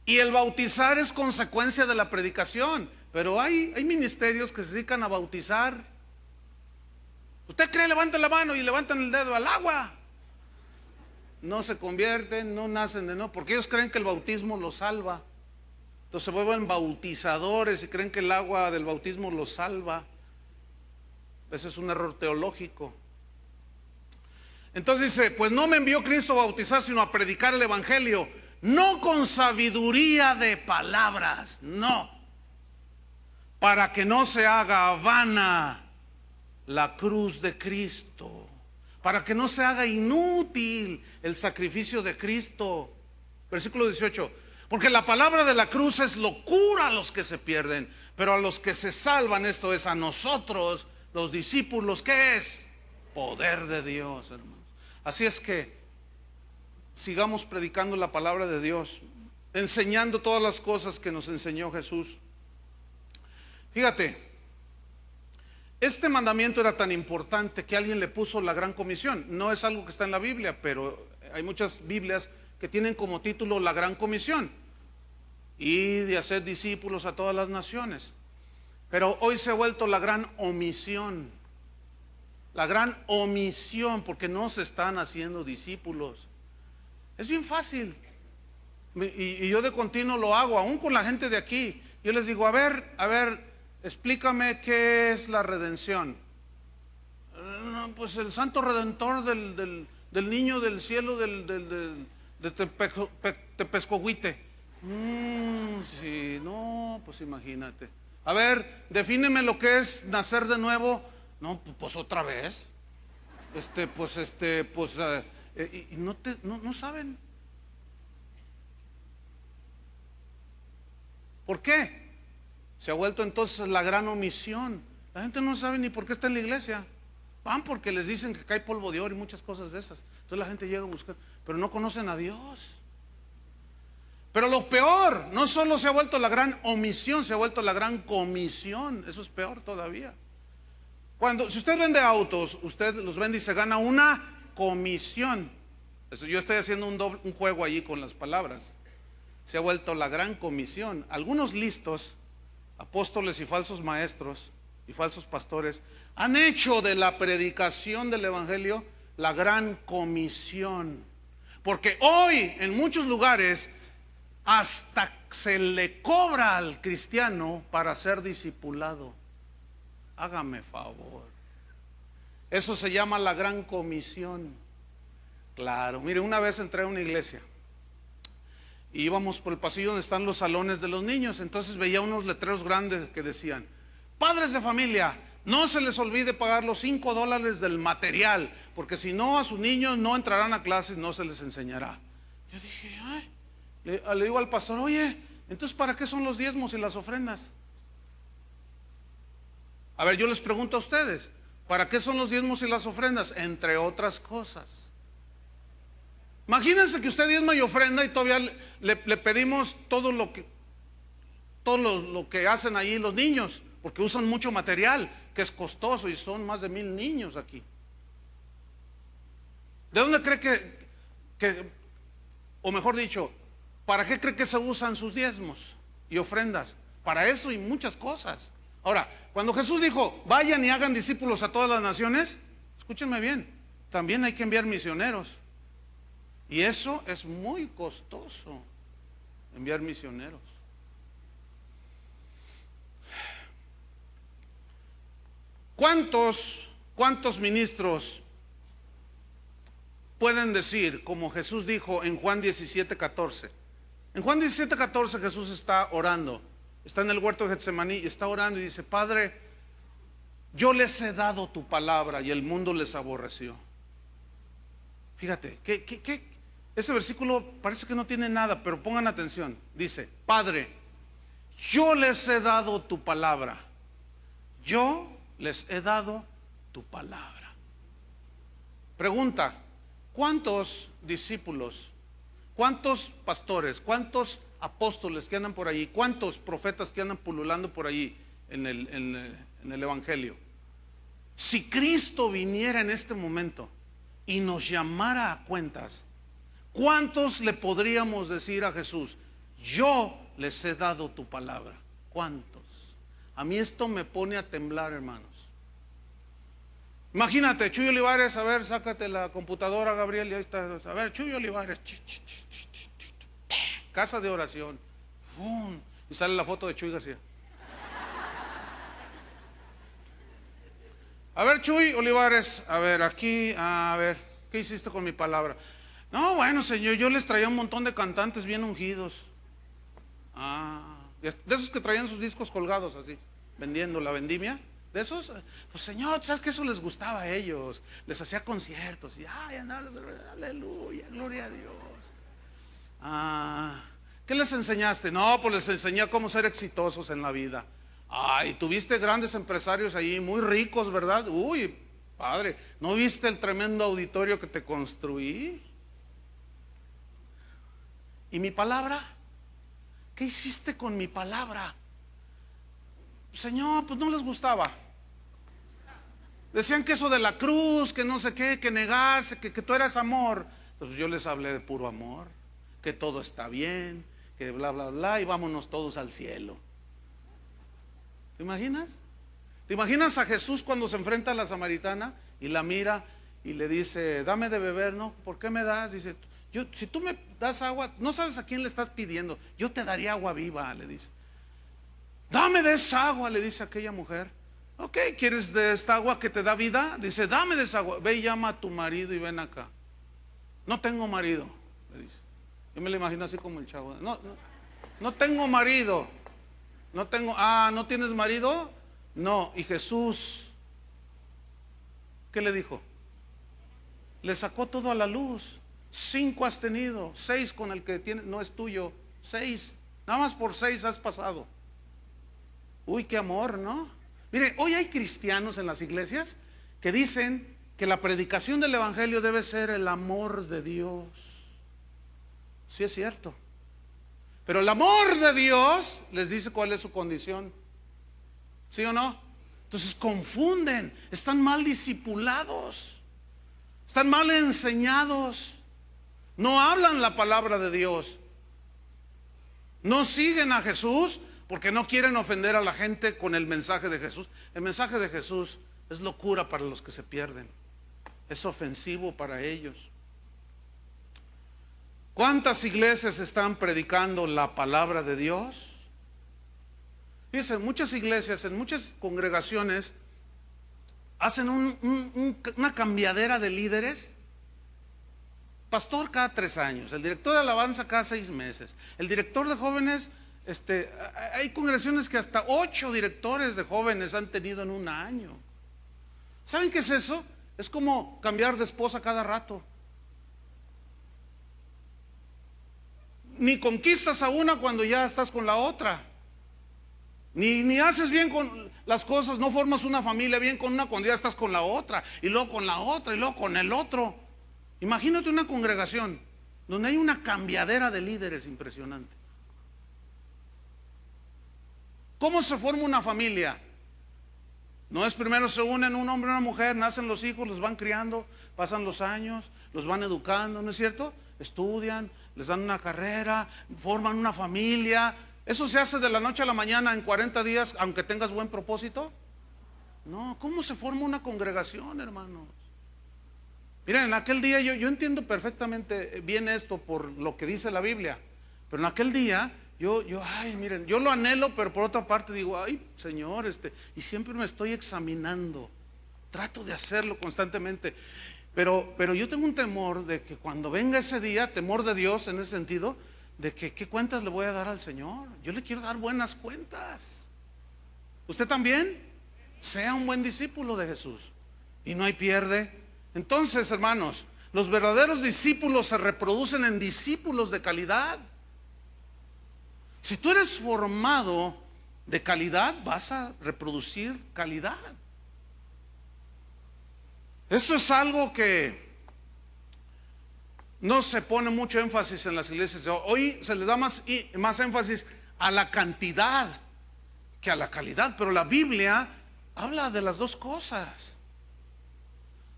Y el bautizar es consecuencia de la predicación. Pero hay ministerios que se dedican a bautizar. ¿Usted cree? Levanten la mano y levantan el dedo al agua. No se convierten, no nacen de nuevo, porque ellos creen que el bautismo los salva. Entonces se vuelven bautizadores y creen que el agua del bautismo los salva. Ese es un error teológico. Entonces dice, pues no me envió Cristo a bautizar, sino a predicar el evangelio, no con sabiduría de palabras, no, para que no se haga vana la cruz de Cristo, para que no se haga inútil el sacrificio de Cristo. Versículo 18, porque la palabra de la cruz es locura a los que se pierden, pero a los que se salvan, esto es, a nosotros, los discípulos, ¿qué es? Poder de Dios, hermanos. Así es que sigamos predicando la palabra de Dios, enseñando todas las cosas que nos enseñó Jesús. Fíjate, este mandamiento era tan importante que alguien le puso la gran comisión. No es algo que está en la Biblia, pero hay muchas Biblias que tienen como título la gran comisión y de hacer discípulos a todas las naciones. Pero hoy se ha vuelto la gran omisión. La gran omisión, porque no se están haciendo discípulos. Es bien fácil. Y yo de continuo lo hago, aún con la gente de aquí. Yo les digo, a ver, explícame qué es la redención. Pues el santo redentor del niño del cielo de Tepezcohuite. Sí, no, pues imagínate. A ver, defíneme lo que es nacer de nuevo. No, pues otra vez. Y no saben. ¿Por qué? Se ha vuelto entonces la gran omisión. La gente no sabe ni por qué está en la iglesia. Van porque les dicen que cae polvo de oro y muchas cosas de esas. Entonces la gente llega a buscar, pero no conocen a Dios. Pero lo peor, no solo se ha vuelto la gran omisión, se ha vuelto la gran comisión. Eso es peor todavía. Si usted vende autos, usted los vende y se gana una comisión. Eso, yo estoy haciendo un juego allí con las palabras. Se ha vuelto la gran comisión. Algunos listos, apóstoles y falsos maestros y falsos pastores, han hecho de la predicación del evangelio la gran comisión. Porque hoy en muchos lugares hasta se le cobra al cristiano para ser discipulado. Hágame favor. Eso se llama la gran comisión. Claro, mire, una vez entré a una iglesia y íbamos por el pasillo donde están los salones de los niños. Entonces veía unos letreros grandes que decían: padres de familia, no se les olvide pagar los $5 del material, porque si no a sus niños no entrarán a clases, no se les enseñará. Yo dije, ay, le digo al pastor, oye, entonces ¿para qué son los diezmos y las ofrendas? A ver, yo les pregunto a ustedes, ¿para qué son los diezmos y las ofrendas? Entre otras cosas. Imagínense que usted diezma y ofrenda y todavía le pedimos todo lo que hacen ahí los niños, porque usan mucho material que es costoso y son más de 1000 niños aquí. ¿De dónde cree o mejor dicho, para qué cree que se usan sus diezmos y ofrendas? Para eso y muchas cosas. Ahora, cuando Jesús dijo, vayan y hagan discípulos a todas las naciones, escúchenme bien, también hay que enviar misioneros. Y eso es muy costoso, enviar misioneros. ¿Cuántos ministros pueden decir, como Jesús dijo en Juan 17:14? En Juan 17:14 Jesús está orando, está en el huerto de Getsemaní y está orando y dice, Padre, yo les he dado tu palabra y el mundo les aborreció. Fíjate, ese versículo parece que no tiene nada, pero pongan atención. Dice, Padre, yo les he dado tu palabra. Yo les he dado tu palabra. Pregunta, ¿cuántos discípulos ¿Cuántos pastores, cuántos apóstoles que andan por allí, cuántos profetas que andan pululando por allí en el Evangelio? Si Cristo viniera en este momento y nos llamara a cuentas, ¿cuántos le podríamos decir a Jesús: yo les he dado tu palabra? ¿Cuántos? A mí esto me pone a temblar, hermanos. Imagínate, Chuy Olivares, a ver, sácate la computadora, Gabriel, y ahí está. A ver, Chuy Olivares, casa de oración, ¡fum! Y sale la foto de Chuy García. A ver, Chuy Olivares, a ver, aquí, a ver, ¿qué hiciste con mi palabra? No, bueno, Señor, yo les traía un montón de cantantes bien ungidos. De esos que traían sus discos colgados así, vendiendo la vendimia. De esos, pues Señor, ¿sabes que eso les gustaba a ellos? Les hacía conciertos y aleluya, gloria a Dios. ¿Qué les enseñaste? No, pues les enseñé cómo ser exitosos en la vida. Y tuviste grandes empresarios ahí, muy ricos, ¿verdad? Uy, padre, ¿no viste el tremendo auditorio que te construí? ¿Y mi palabra? ¿Qué hiciste con mi palabra? Señor, pues no les gustaba. Decían que eso de la cruz, que no sé qué, que negarse, que tú eras amor. Entonces yo les hablé de puro amor, que todo está bien, que bla, bla, bla, y vámonos todos al cielo. ¿Te imaginas? ¿Te imaginas a Jesús cuando se enfrenta a la samaritana y la mira y le dice: dame de beber? ¿No? ¿Por qué me das? Dice: si tú me das agua, no sabes a quién le estás pidiendo, yo te daría agua viva, le dice. Dame de esa agua, le dice aquella mujer. Ok, ¿quieres de esta agua que te da vida? Dice: dame de esa agua, ve y llama a tu marido y ven acá. No tengo marido, le dice. Yo me lo imagino así como el chavo. No tengo marido. No tengo, ¿no tienes marido? No. Y Jesús, ¿qué le dijo? Le sacó todo a la luz. 5 has tenido, 6 con el que tiene, no es tuyo, 6, nada más por 6 has pasado. Uy, qué amor, ¿no? Mire, hoy hay cristianos en las iglesias que dicen que la predicación del evangelio debe ser el amor de Dios. Sí, es cierto. Pero el amor de Dios les dice cuál es su condición. ¿Sí o no? Entonces confunden, están mal discipulados, están mal enseñados, no hablan la palabra de Dios, no siguen a Jesús porque no quieren ofender a la gente con el mensaje de Jesús. El mensaje de Jesús es locura para los que se pierden, es ofensivo para ellos. ¿Cuántas iglesias están predicando la palabra de Dios? Fíjense, en muchas iglesias, en muchas congregaciones hacen una cambiadera de líderes. Pastor cada 3 años, el director de alabanza cada 6 meses, el director de jóvenes, hay congregaciones que hasta 8 directores de jóvenes han tenido en un año. ¿Saben qué es eso? Es como cambiar de esposa cada rato. Ni conquistas a una cuando ya estás con la otra. Ni haces bien con las cosas, no formas una familia bien con una cuando ya estás con la otra, y luego con la otra, y luego con el otro. Imagínate una congregación donde hay una cambiadera de líderes impresionante. ¿Cómo se forma una familia? No es primero se unen un hombre y una mujer, nacen los hijos, los van criando, pasan los años, los van educando, ¿no es cierto? Estudian, les dan una carrera, forman una familia. ¿Eso se hace de la noche a la mañana en 40 días, aunque tengas buen propósito? No. ¿Cómo se forma una congregación, hermanos? Miren, en aquel día yo entiendo perfectamente bien esto por lo que dice la Biblia, pero en aquel día miren, yo lo anhelo, pero por otra parte digo: ay, Señor, y siempre me estoy examinando, trato de hacerlo constantemente, pero yo tengo un temor de que cuando venga ese día, temor de Dios en ese sentido, de que qué cuentas le voy a dar al Señor. Yo le quiero dar buenas cuentas. ¿Usted también? Sea un buen discípulo de Jesús y no hay pierde. Entonces, hermanos, los verdaderos discípulos se reproducen en discípulos de calidad. Si tú eres formado de calidad, vas a reproducir calidad. Eso es algo que no se pone mucho énfasis en las iglesias. Hoy se les da más énfasis a la cantidad que a la calidad, pero la Biblia habla de las dos cosas.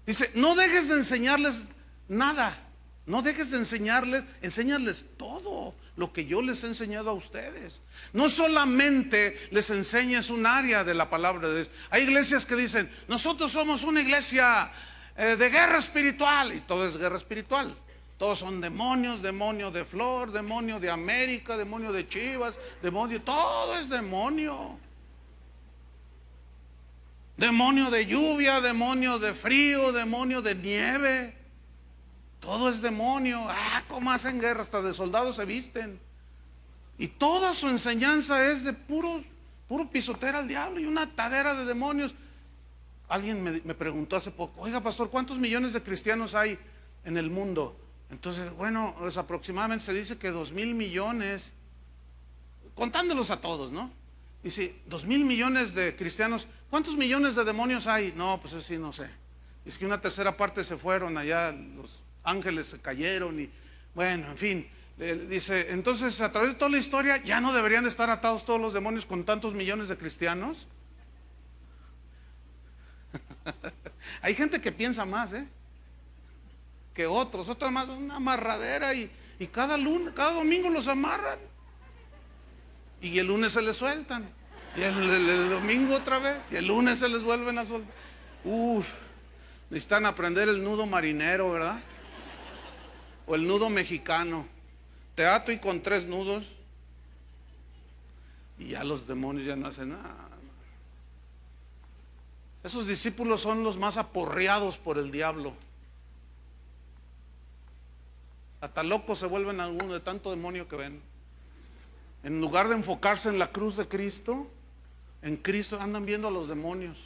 Dice, no dejes de enseñarles nada, no dejes de enséñales todo lo que yo les he enseñado a ustedes. No solamente les enseñes un área de la palabra de Dios. Hay iglesias que dicen, nosotros somos una iglesia de guerra espiritual, y todo es guerra espiritual. Todos son demonios, demonio de Flor, demonio de América, demonio de Chivas, demonio, todo es demonio. Demonio de lluvia, demonio de frío, demonio de nieve. Todo es demonio. ¿Cómo hacen guerra? Hasta de soldados se visten. Y toda su enseñanza es de puro pisotera al diablo y una atadera de demonios. Alguien me preguntó hace poco, oiga pastor, ¿cuántos millones de cristianos hay en el mundo? Entonces, bueno, pues aproximadamente se dice que 2,000 millones, contándolos a todos, ¿no? Dice, 2,000 millones de cristianos. ¿Cuántos millones de demonios hay? No, pues eso sí, no sé. Es que una tercera parte se fueron allá, los ángeles se cayeron y bueno, en fin. Dice, entonces a través de toda la historia ya no deberían de estar atados todos los demonios con tantos millones de cristianos. Hay gente que piensa más, que otros más, una amarradera y cada domingo los amarran y el lunes se les sueltan y el domingo otra vez y el lunes se les vuelven a soltar. Necesitan aprender el nudo marinero, ¿verdad? O el nudo mexicano. Te ato y con 3 nudos y ya los demonios ya no hacen nada. Esos discípulos son los más aporreados por el diablo. Hasta locos se vuelven algunos de tanto demonio que ven. En lugar de enfocarse en la cruz de Cristo, en Cristo andan viendo a los demonios.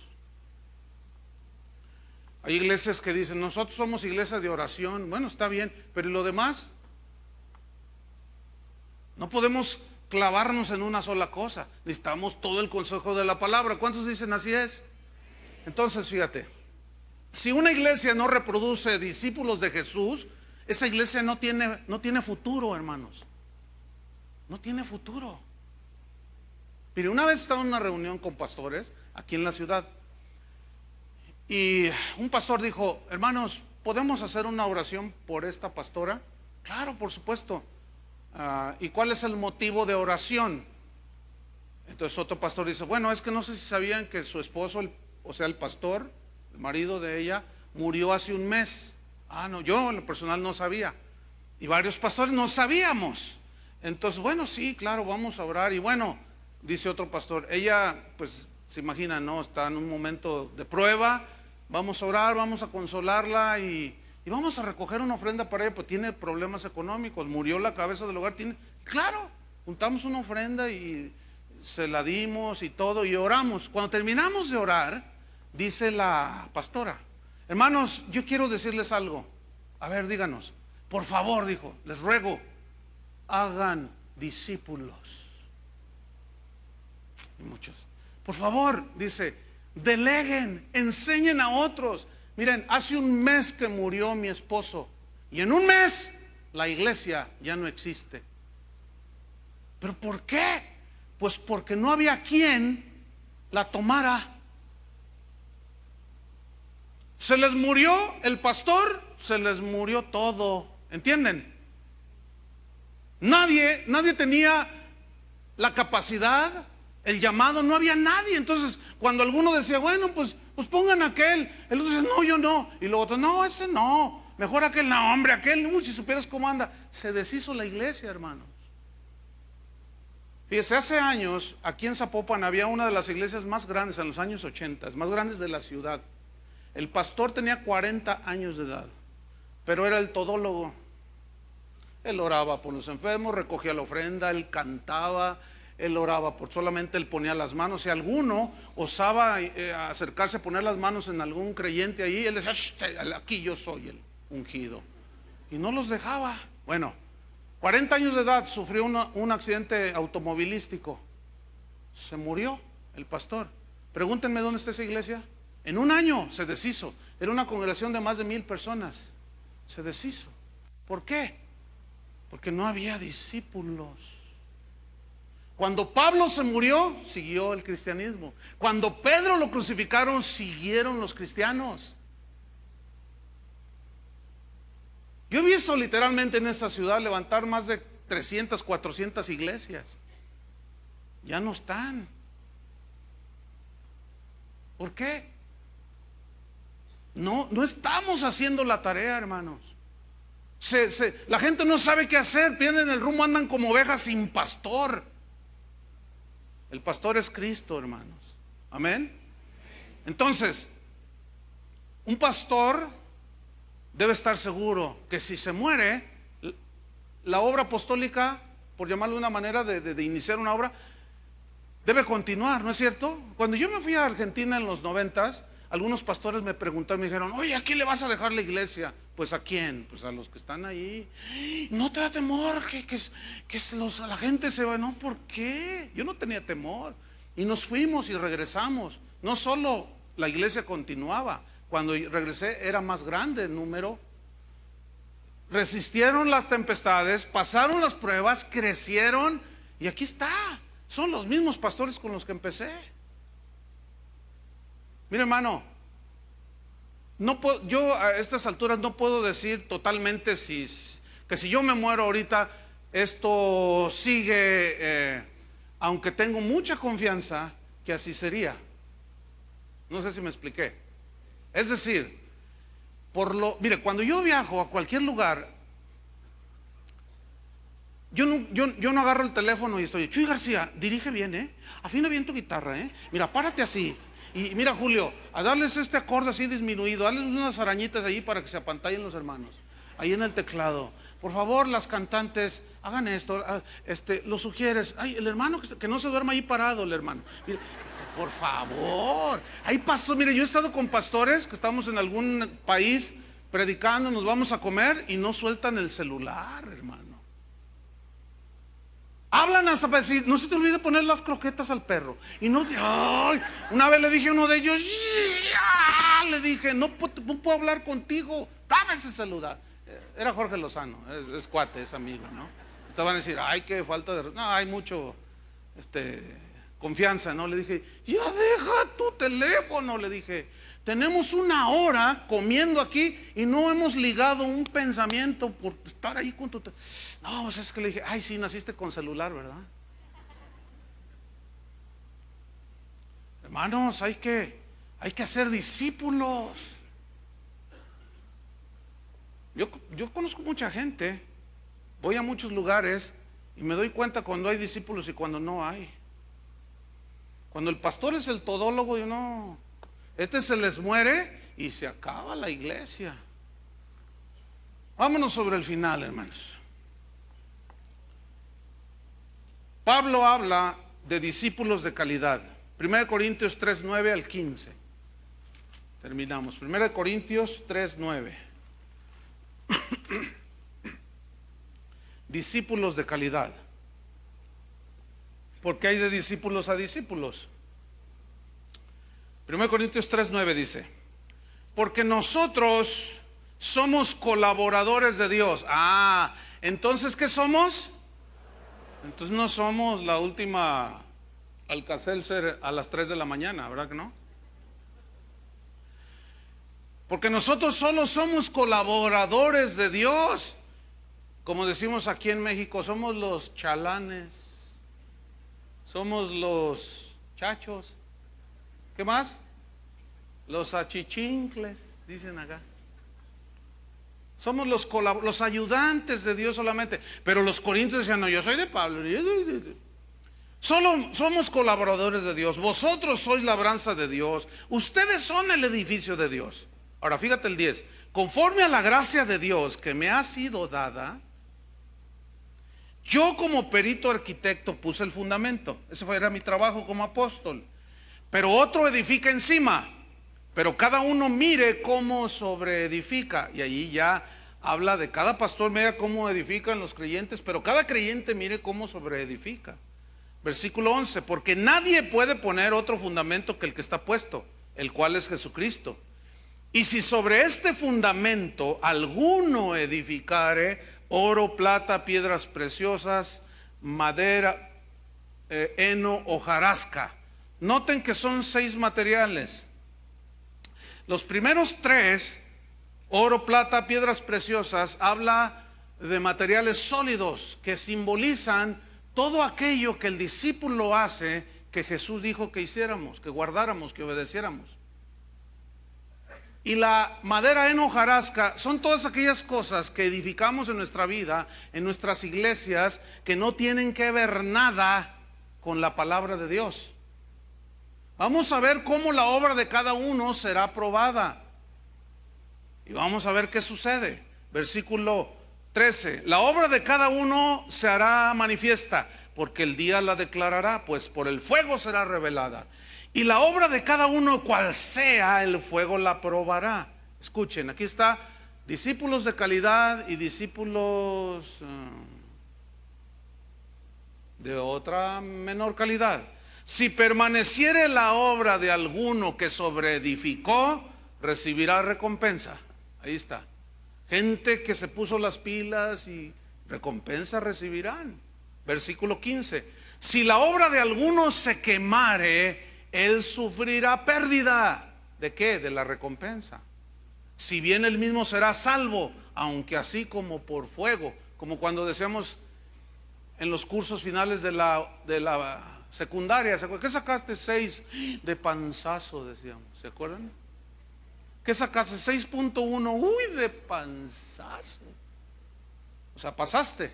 Hay iglesias que dicen, nosotros somos iglesia de oración. Bueno, está bien, pero ¿y lo demás? No podemos clavarnos en una sola cosa. Necesitamos todo el consejo de la palabra. ¿Cuántos dicen así es? Entonces, fíjate, si una iglesia no reproduce discípulos de Jesús, esa iglesia no tiene futuro, hermanos. No tiene futuro. Mire, una vez estaba en una reunión con pastores aquí en la ciudad y un pastor dijo, hermanos, ¿podemos hacer una oración por esta pastora? Claro, por supuesto. ¿Y cuál es el motivo de oración? Entonces otro pastor dice, bueno, es que no sé si sabían que su esposo, el pastor, el marido de ella, murió hace un mes. No, yo en lo personal no sabía. Y varios pastores no sabíamos. Entonces, bueno, sí, claro, vamos a orar. Y bueno, dice otro pastor, ella, pues, se imagina, ¿no? Está en un momento de prueba. Vamos a orar, vamos a consolarla y vamos a recoger una ofrenda para ella, pues tiene problemas económicos, murió la cabeza del hogar, claro, juntamos una ofrenda y se la dimos y todo y oramos. Cuando terminamos de orar, dice la pastora, hermanos, yo quiero decirles algo. A ver, díganos. Por favor, dijo, les ruego, hagan discípulos. Y muchos, por favor, dice, deleguen, enseñen a otros. Miren, hace un mes que murió mi esposo y en un mes la iglesia ya no existe. ¿Pero por qué? Pues porque no había quien la tomara. Se les murió el pastor, se les murió todo. ¿Entienden? Nadie tenía la capacidad, el llamado, no había nadie. Entonces, cuando alguno decía, bueno, pues pongan aquel, el otro decía, no, yo no. Y luego otro, no, ese no. Mejor aquel, no, hombre, aquel, si supieras cómo anda. Se deshizo la iglesia, hermanos. Fíjese, hace años, aquí en Zapopan había una de las iglesias más grandes, en los años 80, más grandes de la ciudad. El pastor tenía 40 años de edad, pero era el todólogo. Él oraba por los enfermos, recogía la ofrenda, él cantaba, él oraba solamente él ponía las manos. Si alguno osaba acercarse a poner las manos en algún creyente ahí, él decía, aquí yo soy el ungido. Y no los dejaba. Bueno, 40 años de edad, sufrió un accidente automovilístico. Se murió el pastor. Pregúntenme dónde está esa iglesia. En un año se deshizo. Era una congregación de más de 1,000 personas. Se deshizo. ¿Por qué? Porque no había discípulos. Cuando Pablo se murió, siguió el cristianismo. Cuando Pedro lo crucificaron, siguieron los cristianos. Yo he visto literalmente en esta ciudad levantar más de 300, 400 iglesias. Ya no están. ¿Por qué? No estamos haciendo la tarea, hermanos. La gente no sabe qué hacer, pierden el rumbo, andan como ovejas sin pastor. El pastor es Cristo, hermanos. Amén. Entonces, un pastor debe estar seguro que si se muere, la obra apostólica, por llamarlo de una manera de iniciar una obra, debe continuar, ¿no es cierto? Cuando yo me fui a Argentina en los 90, algunos pastores me preguntaron, me dijeron, oye, ¿a quién le vas a dejar la iglesia? Pues ¿a quién? Pues a los que están ahí. No te da temor que la gente se va. No, ¿por qué? Yo no tenía temor. Y nos fuimos y regresamos. No solo la iglesia continuaba, cuando regresé era más grande el número. Resistieron las tempestades, pasaron las pruebas, crecieron y aquí está. Son los mismos pastores con los que empecé. Mire, hermano, yo a estas alturas no puedo decir totalmente que si yo me muero ahorita, esto sigue, aunque tengo mucha confianza que así sería. No sé si me expliqué. Es decir, mire, cuando yo viajo a cualquier lugar, yo no agarro el teléfono y estoy, Chuy García, dirige bien, afina bien tu guitarra, mira, párate así. Y mira, Julio, a darles este acorde así disminuido, darles unas arañitas ahí para que se apantallen los hermanos, ahí en el teclado. Por favor, las cantantes, hagan esto, lo sugieres. Ay, el hermano que no se duerma ahí parado, el hermano. Mire, por favor, ahí pasó, mire, yo he estado con pastores que estamos en algún país predicando, nos vamos a comer y no sueltan el celular, hermano. Hablan hasta para decir, no se te olvide poner las croquetas al perro. Y no, ay, una vez le dije a uno de ellos, le dije, no puedo hablar contigo, dame ese celular. Era Jorge Lozano, es cuate, es amigo, ¿no? Te van a decir, ay, qué falta de... No, hay mucho, confianza, ¿no? Le dije, ya deja tu teléfono, le dije. Tenemos una hora comiendo aquí y no hemos ligado un pensamiento por estar ahí con tu... No, pues es que le dije, ay, sí, naciste con celular, ¿verdad? Hermanos, hay que hacer discípulos. Yo conozco mucha gente, voy a muchos lugares y me doy cuenta cuando hay discípulos y cuando no hay. Cuando el pastor es el todólogo, yo no... se les muere y se acaba la iglesia. Vámonos sobre el final, hermanos. Pablo habla de discípulos de calidad. 1 Corintios 3, 9 al 15. Terminamos. 1 Corintios 3, 9. Discípulos de calidad. Porque hay de discípulos a discípulos. 1 Corintios 3:9 dice, porque nosotros somos colaboradores de Dios. Entonces, ¿qué somos? Entonces no somos la última Alka-Seltzer a las 3 de la mañana, ¿verdad que no? Porque nosotros solo somos colaboradores de Dios. Como decimos aquí en México, somos los chalanes, somos los chachos. ¿Qué más? Los achichincles, dicen acá. Somos los ayudantes de Dios solamente. Pero los corintios decían, no, yo soy de Pablo. Solo somos colaboradores de Dios. Vosotros sois labranza de Dios. Ustedes son el edificio de Dios. Ahora fíjate el 10. Conforme a la gracia de Dios que me ha sido dada, yo como perito arquitecto puse el fundamento. Ese era mi trabajo como apóstol. Pero otro edifica encima. Pero cada uno mire cómo sobreedifica. Y allí ya habla de cada pastor, mira cómo edifican los creyentes, pero cada creyente mire cómo sobreedifica. Versículo 11, porque nadie puede poner otro fundamento que el que está puesto, el cual es Jesucristo. Y si sobre este fundamento alguno edificare, oro, plata, piedras preciosas, madera, heno, hojarasca. Noten que son 6 materiales. Los primeros 3, oro, plata, piedras preciosas, habla de materiales sólidos que simbolizan todo aquello que el discípulo hace, que Jesús dijo que hiciéramos, que guardáramos, que obedeciéramos. Y la madera, heno, hojarasca son todas aquellas cosas que edificamos en nuestra vida, en nuestras iglesias, que no tienen que ver nada con la palabra de Dios. Vamos a ver cómo la obra de cada uno será probada. Y vamos a ver qué sucede. Versículo 13. La obra de cada uno se hará manifiesta, porque el día la declarará, pues por el fuego será revelada. Y la obra de cada uno, cual sea, el fuego la probará. Escuchen, aquí está: discípulos de calidad y discípulos de otra menor calidad. Si permaneciere la obra de alguno que sobreedificó, recibirá recompensa. Ahí está. Gente que se puso las pilas y recompensa recibirán. Versículo 15. Si la obra de alguno se quemare, él sufrirá pérdida. ¿De qué? De la recompensa. Si bien él mismo será salvo, aunque así como por fuego. Como cuando decíamos en los cursos finales de la secundaria, ¿qué sacaste? 6 de panzazo, decíamos, ¿se acuerdan? ¿Qué sacaste? 6.1, uy, de panzazo. O sea, pasaste,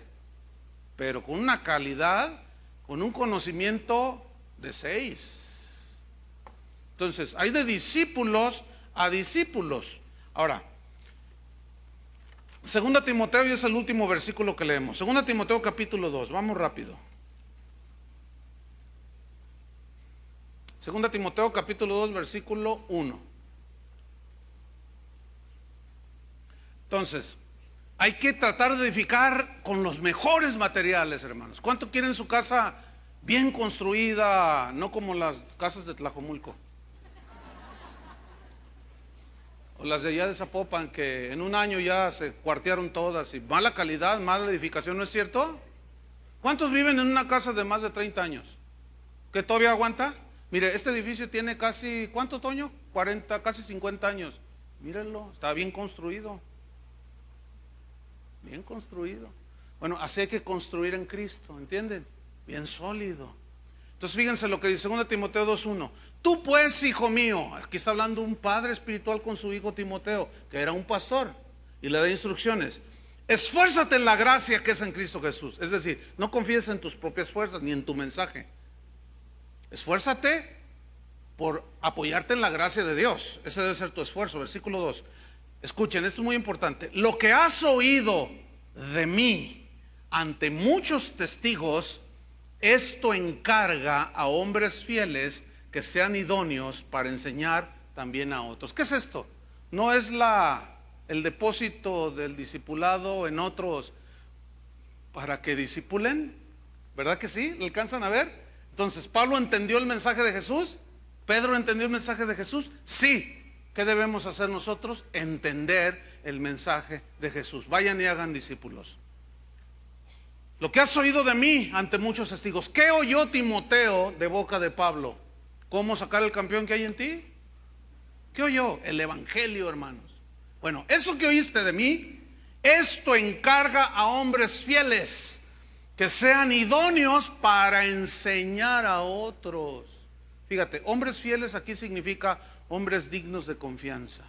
pero con una calidad, con un conocimiento de 6. Entonces, hay de discípulos a discípulos. Ahora, 2 Timoteo, y es el último versículo que leemos. 2 Timoteo capítulo 2, vamos rápido. 2 Timoteo capítulo 2, versículo 1. Entonces, hay que tratar de edificar con los mejores materiales, hermanos. ¿Cuánto quieren su casa bien construida? No como las casas de Tlajomulco o las de allá de Zapopan, que en un año ya se cuartearon todas, y mala calidad, mala edificación, ¿no es cierto? ¿Cuántos viven en una casa de más de 30 años? ¿Que todavía aguanta? Mire, este edificio tiene casi, ¿cuánto, Toño? 40, casi 50 años. Mírenlo, está bien construido. Bien construido. Bueno, así hay que construir en Cristo, ¿entienden? Bien sólido. Entonces fíjense lo que dice 2 Timoteo 2.1. Tú pues, hijo mío, aquí está hablando un padre espiritual con su hijo Timoteo, que era un pastor, y le da instrucciones. Esfuérzate en la gracia que es en Cristo Jesús. Es decir, no confíes en tus propias fuerzas ni en tu mensaje. Esfuérzate por apoyarte en la gracia de Dios. Ese debe ser tu esfuerzo. Versículo 2. Escuchen, esto es muy importante. Lo que has oído de mí ante muchos testigos, esto encarga a hombres fieles que sean idóneos para enseñar también a otros. ¿Qué es esto? No es el depósito del discipulado en otros para que discipulen, ¿verdad que sí? ¿Lo alcanzan a ver? Entonces, ¿Pablo entendió el mensaje de Jesús? ¿Pedro entendió el mensaje de Jesús? Sí. ¿Qué debemos hacer nosotros? Entender el mensaje de Jesús. Vayan y hagan discípulos. Lo que has oído de mí ante muchos testigos. ¿Qué oyó Timoteo de boca de Pablo? ¿Cómo sacar el campeón que hay en ti? ¿Qué oyó? El evangelio, hermanos. Bueno, eso que oíste de mí, esto encarga a hombres fieles que sean idóneos para enseñar a otros. Fíjate, hombres fieles aquí significa hombres dignos de confianza.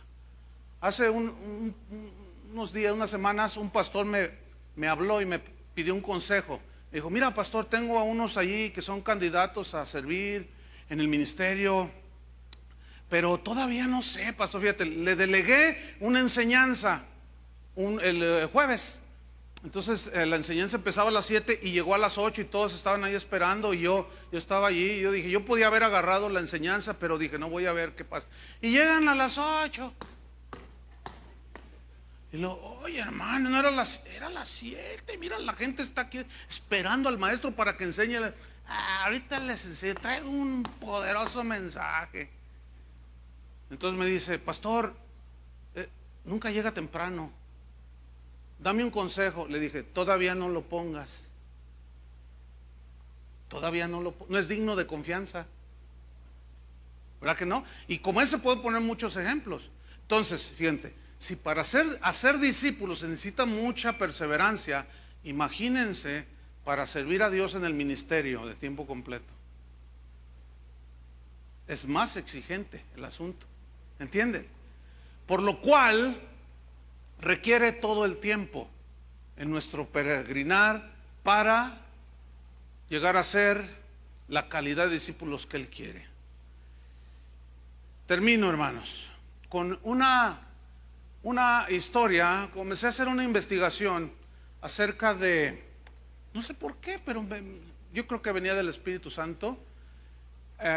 Hace unos días, unas semanas, un pastor me habló y me pidió un consejo. Me dijo, mira, pastor, tengo a unos allí que son candidatos a servir en el ministerio, pero todavía no sé, pastor. Fíjate, le delegué una enseñanza el jueves. Entonces la enseñanza empezaba a las 7 y llegó a las 8 y todos estaban ahí esperando, y yo estaba allí, y yo dije, yo podía haber agarrado la enseñanza, pero dije, no, voy a ver qué pasa. Y llegan a las 8. Y luego, oye, hermano, no era las 7, mira, la gente está aquí esperando al maestro para que enseñe. Ahorita les enseño, traigo un poderoso mensaje. Entonces me dice, pastor, nunca llega temprano. Dame un consejo. Le dije, todavía no lo pongas. Todavía no es digno de confianza. ¿Verdad que no? Y como ese puedo poner muchos ejemplos. Entonces, fíjense, si para hacer discípulos se necesita mucha perseverancia, imagínense para servir a Dios en el ministerio de tiempo completo. Es más exigente el asunto, ¿entienden? Por lo cual requiere todo el tiempo en nuestro peregrinar para llegar a ser la calidad de discípulos que Él quiere. Termino, hermanos, con una historia. Comencé a hacer una investigación acerca de, no sé por qué, pero yo creo que venía del Espíritu Santo,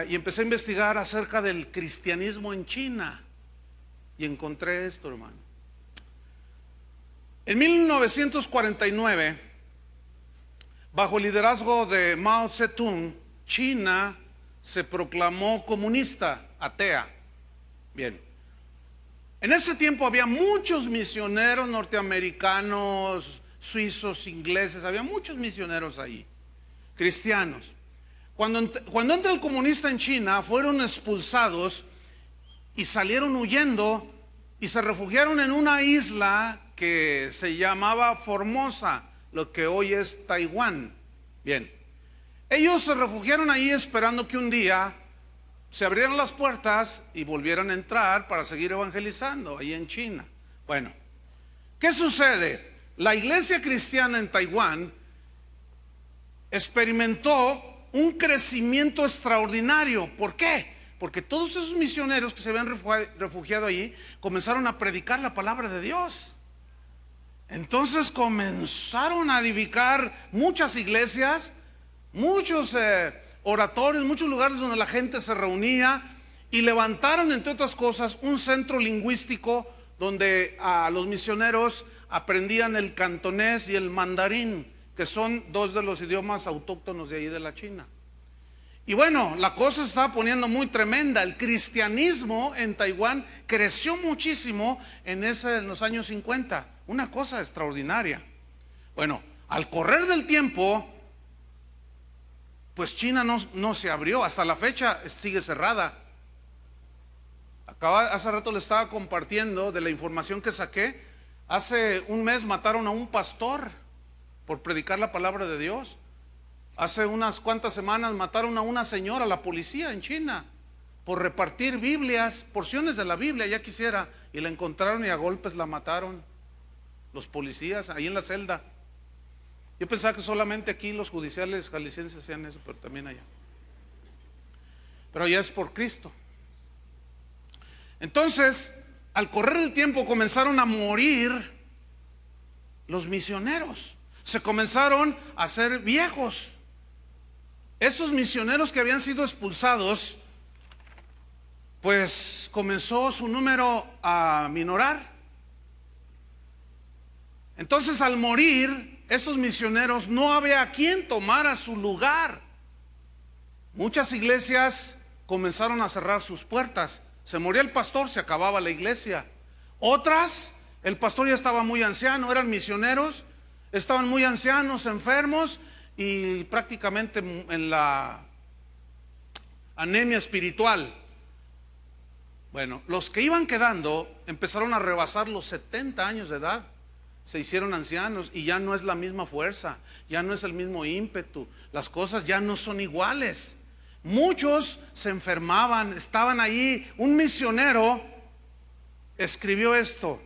y empecé a investigar acerca del cristianismo en China, y encontré esto, hermano. En 1949, bajo el liderazgo de Mao Zedong, China se proclamó comunista, atea. Bien, en ese tiempo había muchos misioneros norteamericanos, suizos, ingleses, había muchos misioneros ahí, cristianos. Cuando entra el comunista en China, fueron expulsados y salieron huyendo y se refugiaron en una isla que se llamaba Formosa, lo que hoy es Taiwán. Bien, ellos se refugiaron ahí esperando que un día se abrieran las puertas y volvieran a entrar para seguir evangelizando ahí en China. Bueno, ¿qué sucede? La iglesia cristiana en Taiwán experimentó un crecimiento extraordinario. ¿Por qué? Porque todos esos misioneros que se habían refugiado allí comenzaron a predicar la palabra de Dios. Entonces comenzaron a edificar muchas iglesias, muchos oratorios, muchos lugares donde la gente se reunía, y levantaron, entre otras cosas, un centro lingüístico donde los misioneros aprendían el cantonés y el mandarín, que son dos de los idiomas autóctonos de ahí de la China. Y bueno, la cosa se estaba poniendo muy tremenda. El cristianismo en Taiwán creció muchísimo en los años 50, una cosa extraordinaria. Bueno, al correr del tiempo, pues China no se abrió, hasta la fecha sigue cerrada. Hace rato le estaba compartiendo de la información que saqué. Hace un mes mataron a un pastor por predicar la palabra de Dios. Hace unas cuantas semanas mataron a una señora, la policía en China, por repartir Biblias, porciones de la Biblia, ya quisiera, y la encontraron y a golpes la mataron los policías ahí en la celda. Yo pensaba que solamente aquí los judiciales jaliscienses hacían eso, pero también allá. Pero ya es por Cristo. Entonces, al correr el tiempo comenzaron a morir los misioneros. Se comenzaron a hacer viejos. Esos misioneros que habían sido expulsados, pues comenzó su número a minorar. Entonces, al morir esos misioneros, no había quien tomara su lugar. Muchas iglesias comenzaron a cerrar sus puertas. Se moría el pastor, se acababa la iglesia. Otras, el pastor ya estaba muy anciano, eran misioneros, estaban muy ancianos, enfermos, y prácticamente en la anemia espiritual. Bueno, los que iban quedando empezaron a rebasar los 70 años de edad. Se hicieron ancianos y ya no es la misma fuerza, ya no es el mismo ímpetu, las cosas ya no son iguales. Muchos se enfermaban, estaban ahí. Un misionero escribió esto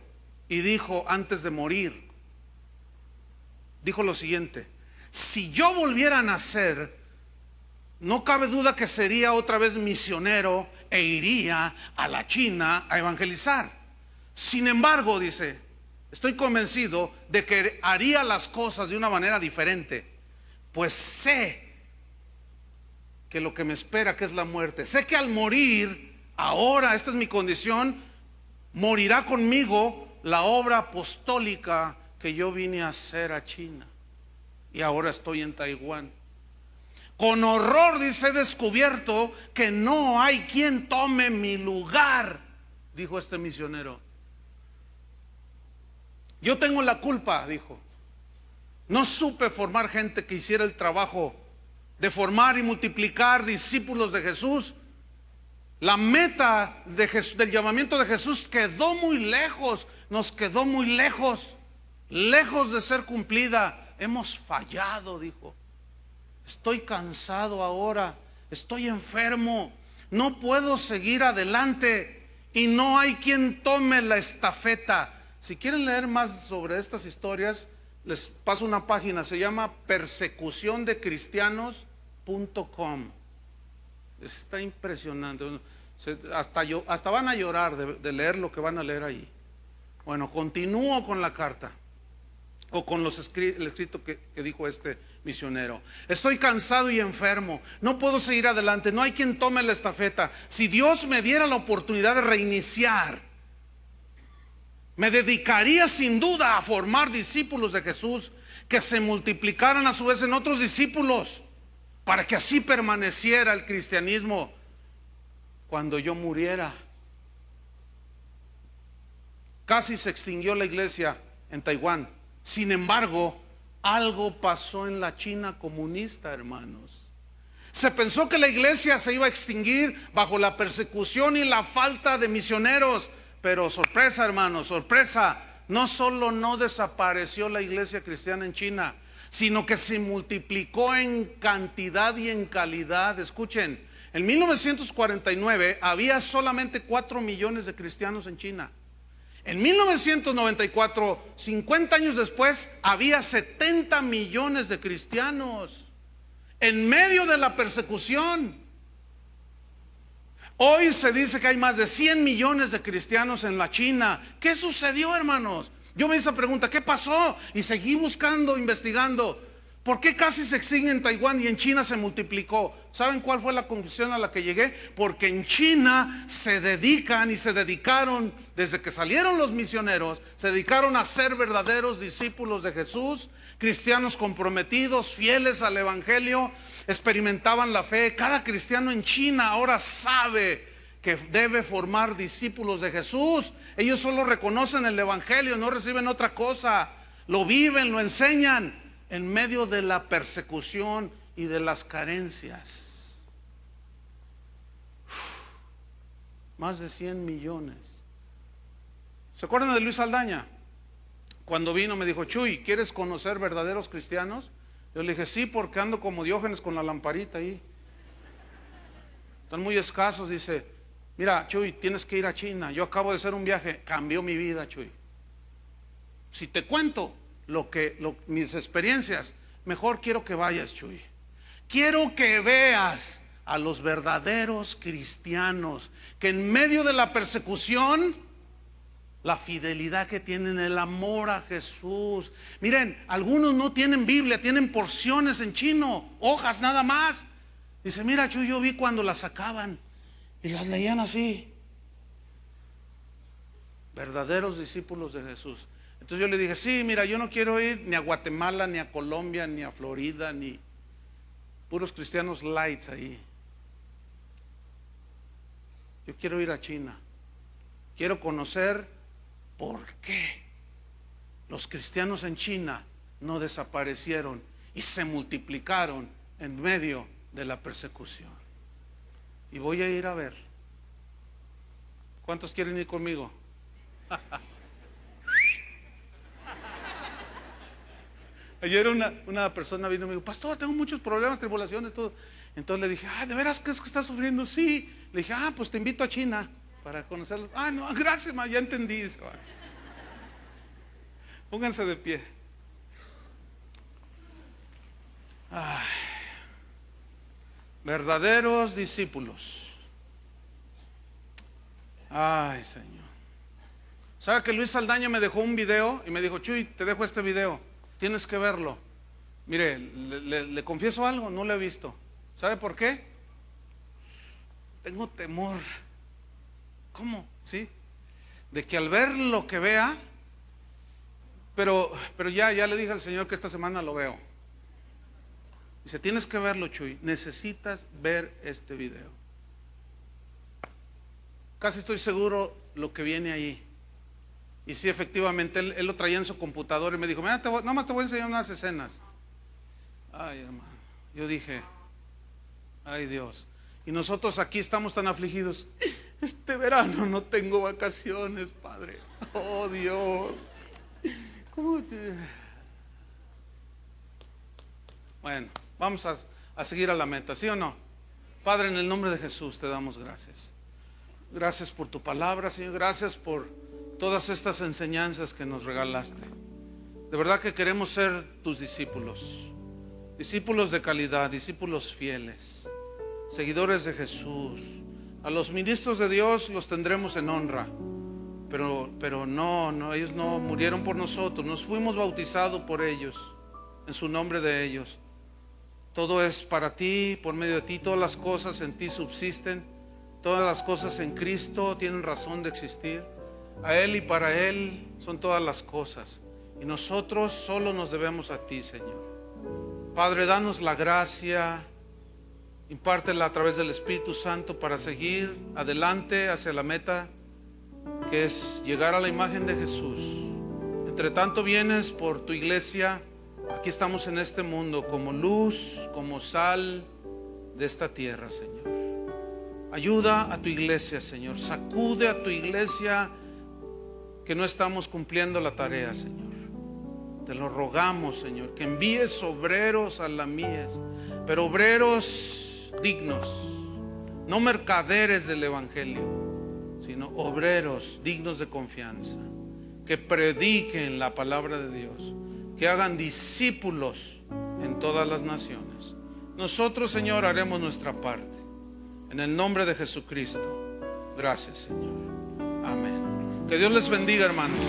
y dijo antes de morir, dijo lo siguiente: si yo volviera a nacer, no cabe duda que sería otra vez misionero e iría a la China a evangelizar. Sin embargo, dice, estoy convencido de que haría las cosas de una manera diferente, pues sé que lo que me espera, que es la muerte, sé que al morir, ahora, esta es mi condición, morirá conmigo la obra apostólica que yo vine a hacer a China, y ahora estoy en Taiwán. Con horror, dice, he descubierto que no hay quien tome mi lugar, dijo este misionero. Yo tengo la culpa, dijo. No supe formar gente que hiciera el trabajo de formar y multiplicar discípulos de Jesús. La meta del llamamiento de Jesús quedó muy lejos, nos quedó muy lejos, lejos de ser cumplida. Hemos fallado, dijo. Estoy cansado ahora, estoy enfermo, no puedo seguir adelante y no hay quien tome la estafeta. Si quieren leer más sobre estas historias, les paso una página, se llama persecuciondecristianos.com. Está impresionante. Hasta van a llorar de leer lo que van a leer ahí. Bueno, continúo con la carta, o con el escrito que dijo este misionero. Estoy cansado y enfermo, no puedo seguir adelante, no hay quien tome la estafeta. Si Dios me diera la oportunidad de reiniciar, me dedicaría sin duda a formar discípulos de Jesús que se multiplicaran a su vez en otros discípulos, para que así permaneciera el cristianismo cuando yo muriera. Casi se extinguió la iglesia en Taiwán. Sin embargo, algo pasó en la China comunista, hermanos. Se pensó que la iglesia se iba a extinguir bajo la persecución y la falta de misioneros. Pero sorpresa, hermanos, sorpresa. No solo no desapareció la iglesia cristiana en China, sino que se multiplicó en cantidad y en calidad. Escuchen, en 1949 había solamente 4 millones de cristianos en China. En 1994, 50 años después, había 70 millones de cristianos en medio de la persecución. Hoy se dice que hay más de 100 millones de cristianos en la China. ¿Qué sucedió, hermanos? Yo me hice la pregunta, ¿qué pasó? Y seguí buscando, investigando. ¿Por qué casi se extingue en Taiwán y en China se multiplicó? ¿Saben cuál fue la conclusión a la que llegué? Porque en China se dedican y se dedicaron, desde que salieron los misioneros, se dedicaron a ser verdaderos discípulos de Jesús, cristianos comprometidos, fieles al evangelio, experimentaban la fe. Cada cristiano en China ahora sabe que debe formar discípulos de Jesús. Ellos solo reconocen el evangelio, no reciben otra cosa, lo viven, lo enseñan en medio de la persecución y de las carencias. Más de 100 millones. ¿Se acuerdan de Luis Saldaña? Cuando vino me dijo, Chuy, ¿quieres conocer verdaderos cristianos? Yo le dije, sí, porque ando como Diógenes con la lamparita ahí. Están muy escasos. Dice, mira, Chuy, tienes que ir a China. Yo acabo de hacer un viaje, cambió mi vida, Chuy. Si te cuento mis experiencias, mejor quiero que vayas, Chuy. Quiero que veas a los verdaderos cristianos que en medio de la persecución, la fidelidad que tienen, el amor a Jesús. Miren, algunos no tienen Biblia, tienen porciones en chino, hojas nada más. Dice, mira, Chuy, yo vi cuando las sacaban y las leían así. Verdaderos discípulos de Jesús. Entonces yo le dije, sí, mira, yo no quiero ir ni a Guatemala, ni a Colombia, ni a Florida, ni puros cristianos lights ahí. Yo quiero ir a China. Quiero conocer por qué los cristianos en China no desaparecieron y se multiplicaron en medio de la persecución. Y voy a ir a ver. ¿Cuántos quieren ir conmigo? Ayer una persona vino y me dijo, pastor, tengo muchos problemas, tribulaciones, todo. Entonces le dije, ¿de veras crees que estás sufriendo? Sí. Le dije, pues te invito a China para conocerlos. No, gracias, ma, ya entendí. Pónganse de pie. Verdaderos discípulos. Ay, Señor. ¿Sabe que Luis Saldaña me dejó un video y me dijo, Chuy, te dejo este video, tienes que verlo? Mire, le confieso algo, no lo he visto. ¿Sabe por qué? Tengo temor. ¿Cómo? ¿Sí? De que al ver lo que vea, pero ya le dije al Señor que esta semana lo veo. Dice, tienes que verlo, Chuy, necesitas ver este video. Casi estoy seguro lo que viene ahí. Y sí, efectivamente, él lo traía en su computadora y me dijo, mira, nomás te voy a enseñar unas escenas. Ay, hermano, yo dije, ay Dios. Y nosotros aquí estamos tan afligidos. Este verano no tengo vacaciones, Padre. Oh Dios. ¿Cómo te... Bueno, vamos a seguir a la meta, ¿sí o no? Padre, en el nombre de Jesús te damos gracias. Gracias por tu palabra, Señor. Gracias por todas estas enseñanzas que nos regalaste. De verdad que queremos ser tus discípulos. Discípulos de calidad, discípulos fieles, seguidores de Jesús. A los ministros de Dios los tendremos en honra, pero no, ellos no murieron por nosotros, nos fuimos bautizados por ellos, en su nombre de ellos. Todo es para ti, por medio de ti, todas las cosas en ti subsisten, todas las cosas en Cristo tienen razón de existir. A Él y para Él son todas las cosas, y nosotros solo nos debemos a ti, Señor. Padre, danos la gracia, impártela a través del Espíritu Santo para seguir adelante hacia la meta, que es llegar a la imagen de Jesús. Entre tanto vienes por tu iglesia. Aquí estamos en este mundo como luz, como sal de esta tierra, Señor. Ayuda a tu iglesia, Señor. Sacude a tu iglesia que no estamos cumpliendo la tarea, Señor. Te lo rogamos, Señor, que envíes obreros a la mies, pero obreros dignos, no mercaderes del Evangelio, sino obreros dignos de confianza, que prediquen la palabra de Dios, que hagan discípulos en todas las naciones. Nosotros, Señor, haremos nuestra parte. En el nombre de Jesucristo. Gracias, Señor. Amén. Que Dios les bendiga, hermanos.